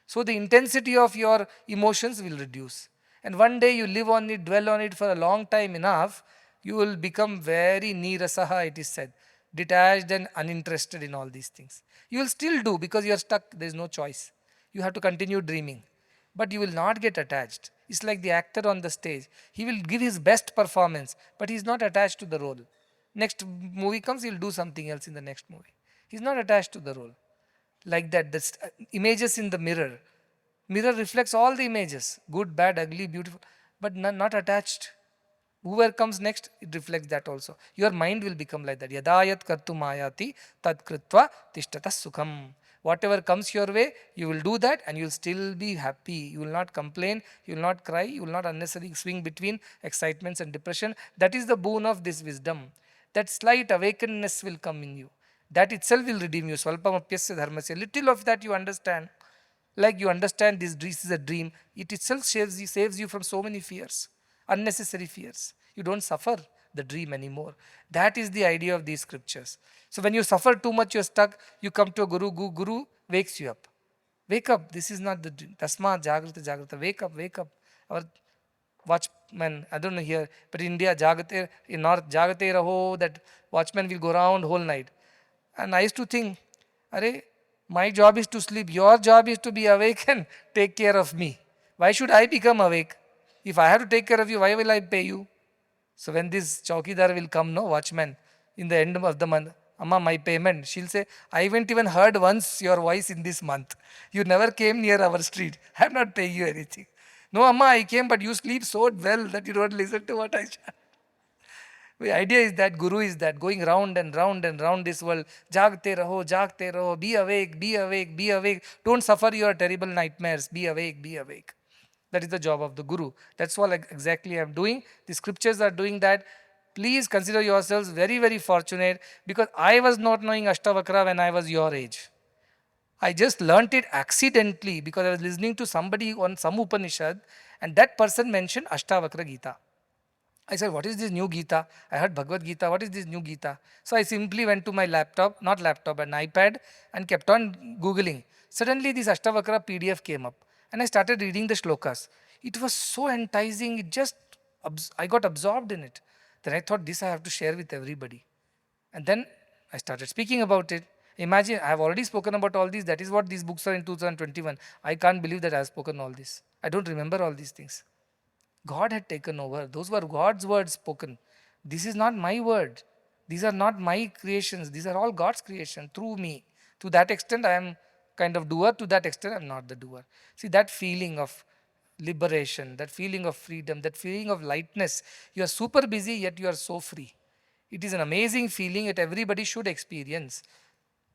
So the intensity of your emotions will reduce. And one day you live on it, dwell on it for a long time enough, you will become very nirasaha, it is said, detached and uninterested in all these things. You will still do because you are stuck, there is no choice. You have to continue dreaming. But you will not get attached. It's like the actor on the stage. He will give his best performance, but he is not attached to the role. Next movie comes, he'll do something else in the next movie. He's not attached to the role. Like that, the images in the mirror. Mirror reflects all the images, good, bad, ugly, beautiful, but not attached. Whoever comes next, it reflects that also. Your mind will become like that. Yadayat kartum ayati tad kritva tishtata sukham. Whatever comes your way, you will do that and you will still be happy. You will not complain, you will not cry, you will not unnecessarily swing between excitements and depression. That is the boon of this wisdom. That slight awakeness will come in you. That itself will redeem you. Swalpamapyasya dharmasya. Little of that you understand. Like you understand this is a dream. It itself saves you from so many fears. Unnecessary fears. You don't suffer the dream anymore. That is the idea of these scriptures. So when you suffer too much, you're stuck, you come to a guru, guru wakes you up. Wake up, this is not the dream. Tasma jagrata jagrata. Wake up, wake up. Our watchman, I don't know here, but in India, jagate, in North, jagate raho, that watchman will go around whole night. And I used to think, Are, my job is to sleep, your job is to be awake and take care of me. Why should I become awake? If I have to take care of you, why will I pay you? So when this chowkidar will come, no, watchman, in the end of the month, Amma, my payment, she'll say, I haven't even heard once your voice in this month. You never came near our street. I have not paid you anything. No, Amma, I came, but you sleep so well that you don't listen to what I say. The idea is that Guru is that going round and round and round this world. Jagte raho, be awake, be awake, be awake. Don't suffer your terrible nightmares. Be awake, be awake. That is the job of the Guru. That's what exactly I am doing. The scriptures are doing that. Please consider yourselves very, very fortunate because I was not knowing Ashtavakra when I was your age. I just learnt it accidentally because I was listening to somebody on some Upanishad and that person mentioned Ashtavakra Gita. I said, what is this new Gita? I heard Bhagavad Gita. What is this new Gita? So I simply went to my laptop, not laptop, an iPad and kept on Googling. Suddenly this Ashtavakra PDF came up and I started reading the shlokas. It was so enticing. I got absorbed in it. Then I thought this I have to share with everybody. And then I started speaking about it. Imagine, I have already spoken about all these. That is what these books are in 2021. I can't believe that I have spoken all this. I don't remember all these things. God had taken over. Those were God's words spoken. This is not my word. These are not my creations. These are all God's creation through me. To that extent, I am kind of doer. To that extent, I am not the doer. See, that feeling of liberation, that feeling of freedom, that feeling of lightness. You are super busy, yet you are so free. It is an amazing feeling that everybody should experience.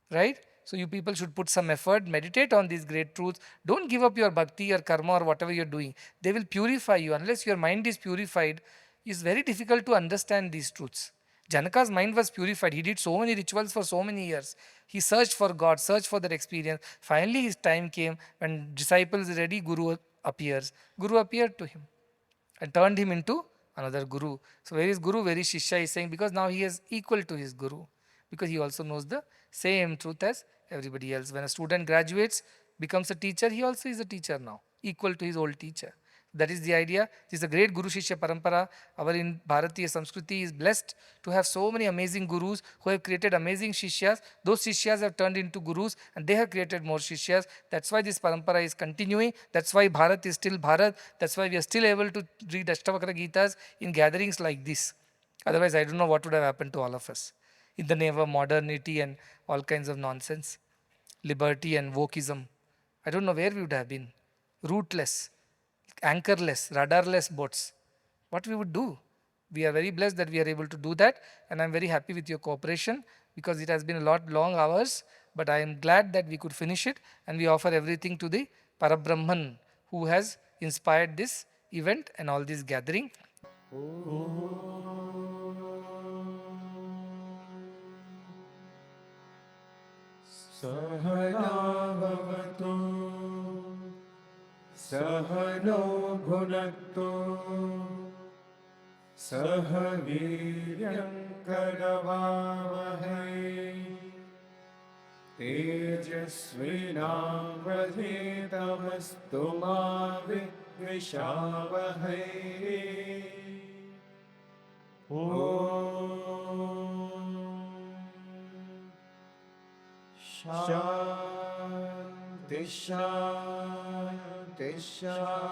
Right? So you people should put some effort, meditate on these great truths. Don't give up your bhakti or karma or whatever you're doing. They will purify you. Unless your mind is purified, it's very difficult to understand these truths. Janaka's mind was purified. He did so many rituals for so many years. He searched for God, searched for that experience. Finally his time came when disciples ready, Guru appears. Guru appeared to him and turned him into another Guru. So where is Guru? Where is Shishya? Is saying because now he is equal to his Guru. Because he also knows the same truth as everybody else. When a student graduates, becomes a teacher, he also is a teacher now, equal to his old teacher. That is the idea. This is a great Guru Shishya Parampara. Our in Bharatiya Samskriti is blessed to have so many amazing Gurus who have created amazing Shishyas. Those Shishyas have turned into Gurus and they have created more Shishyas. That's why this Parampara is continuing. That's why Bharat is still Bharat. That's why we are still able to read Ashtavakra Gitas in gatherings like this. Otherwise, I don't know what would have happened to all of us in the name of modernity and all kinds of nonsense. liberty and wokeism, I don't know where we would have been. Rootless, anchorless, radarless boats. What we would do? We are very blessed that we are able to do that, and I'm very happy with your cooperation because it has been a lot long hours, but I am glad that we could finish it, and we offer everything to the Parabrahman who has inspired this event and all this gathering. सहनाववतु सहनो भुनक्तु सह वीर्यं करवावहै तेजस्विनावधीतमस्तु मा विद्विषावहै शान्ति शान्ति शान्तिः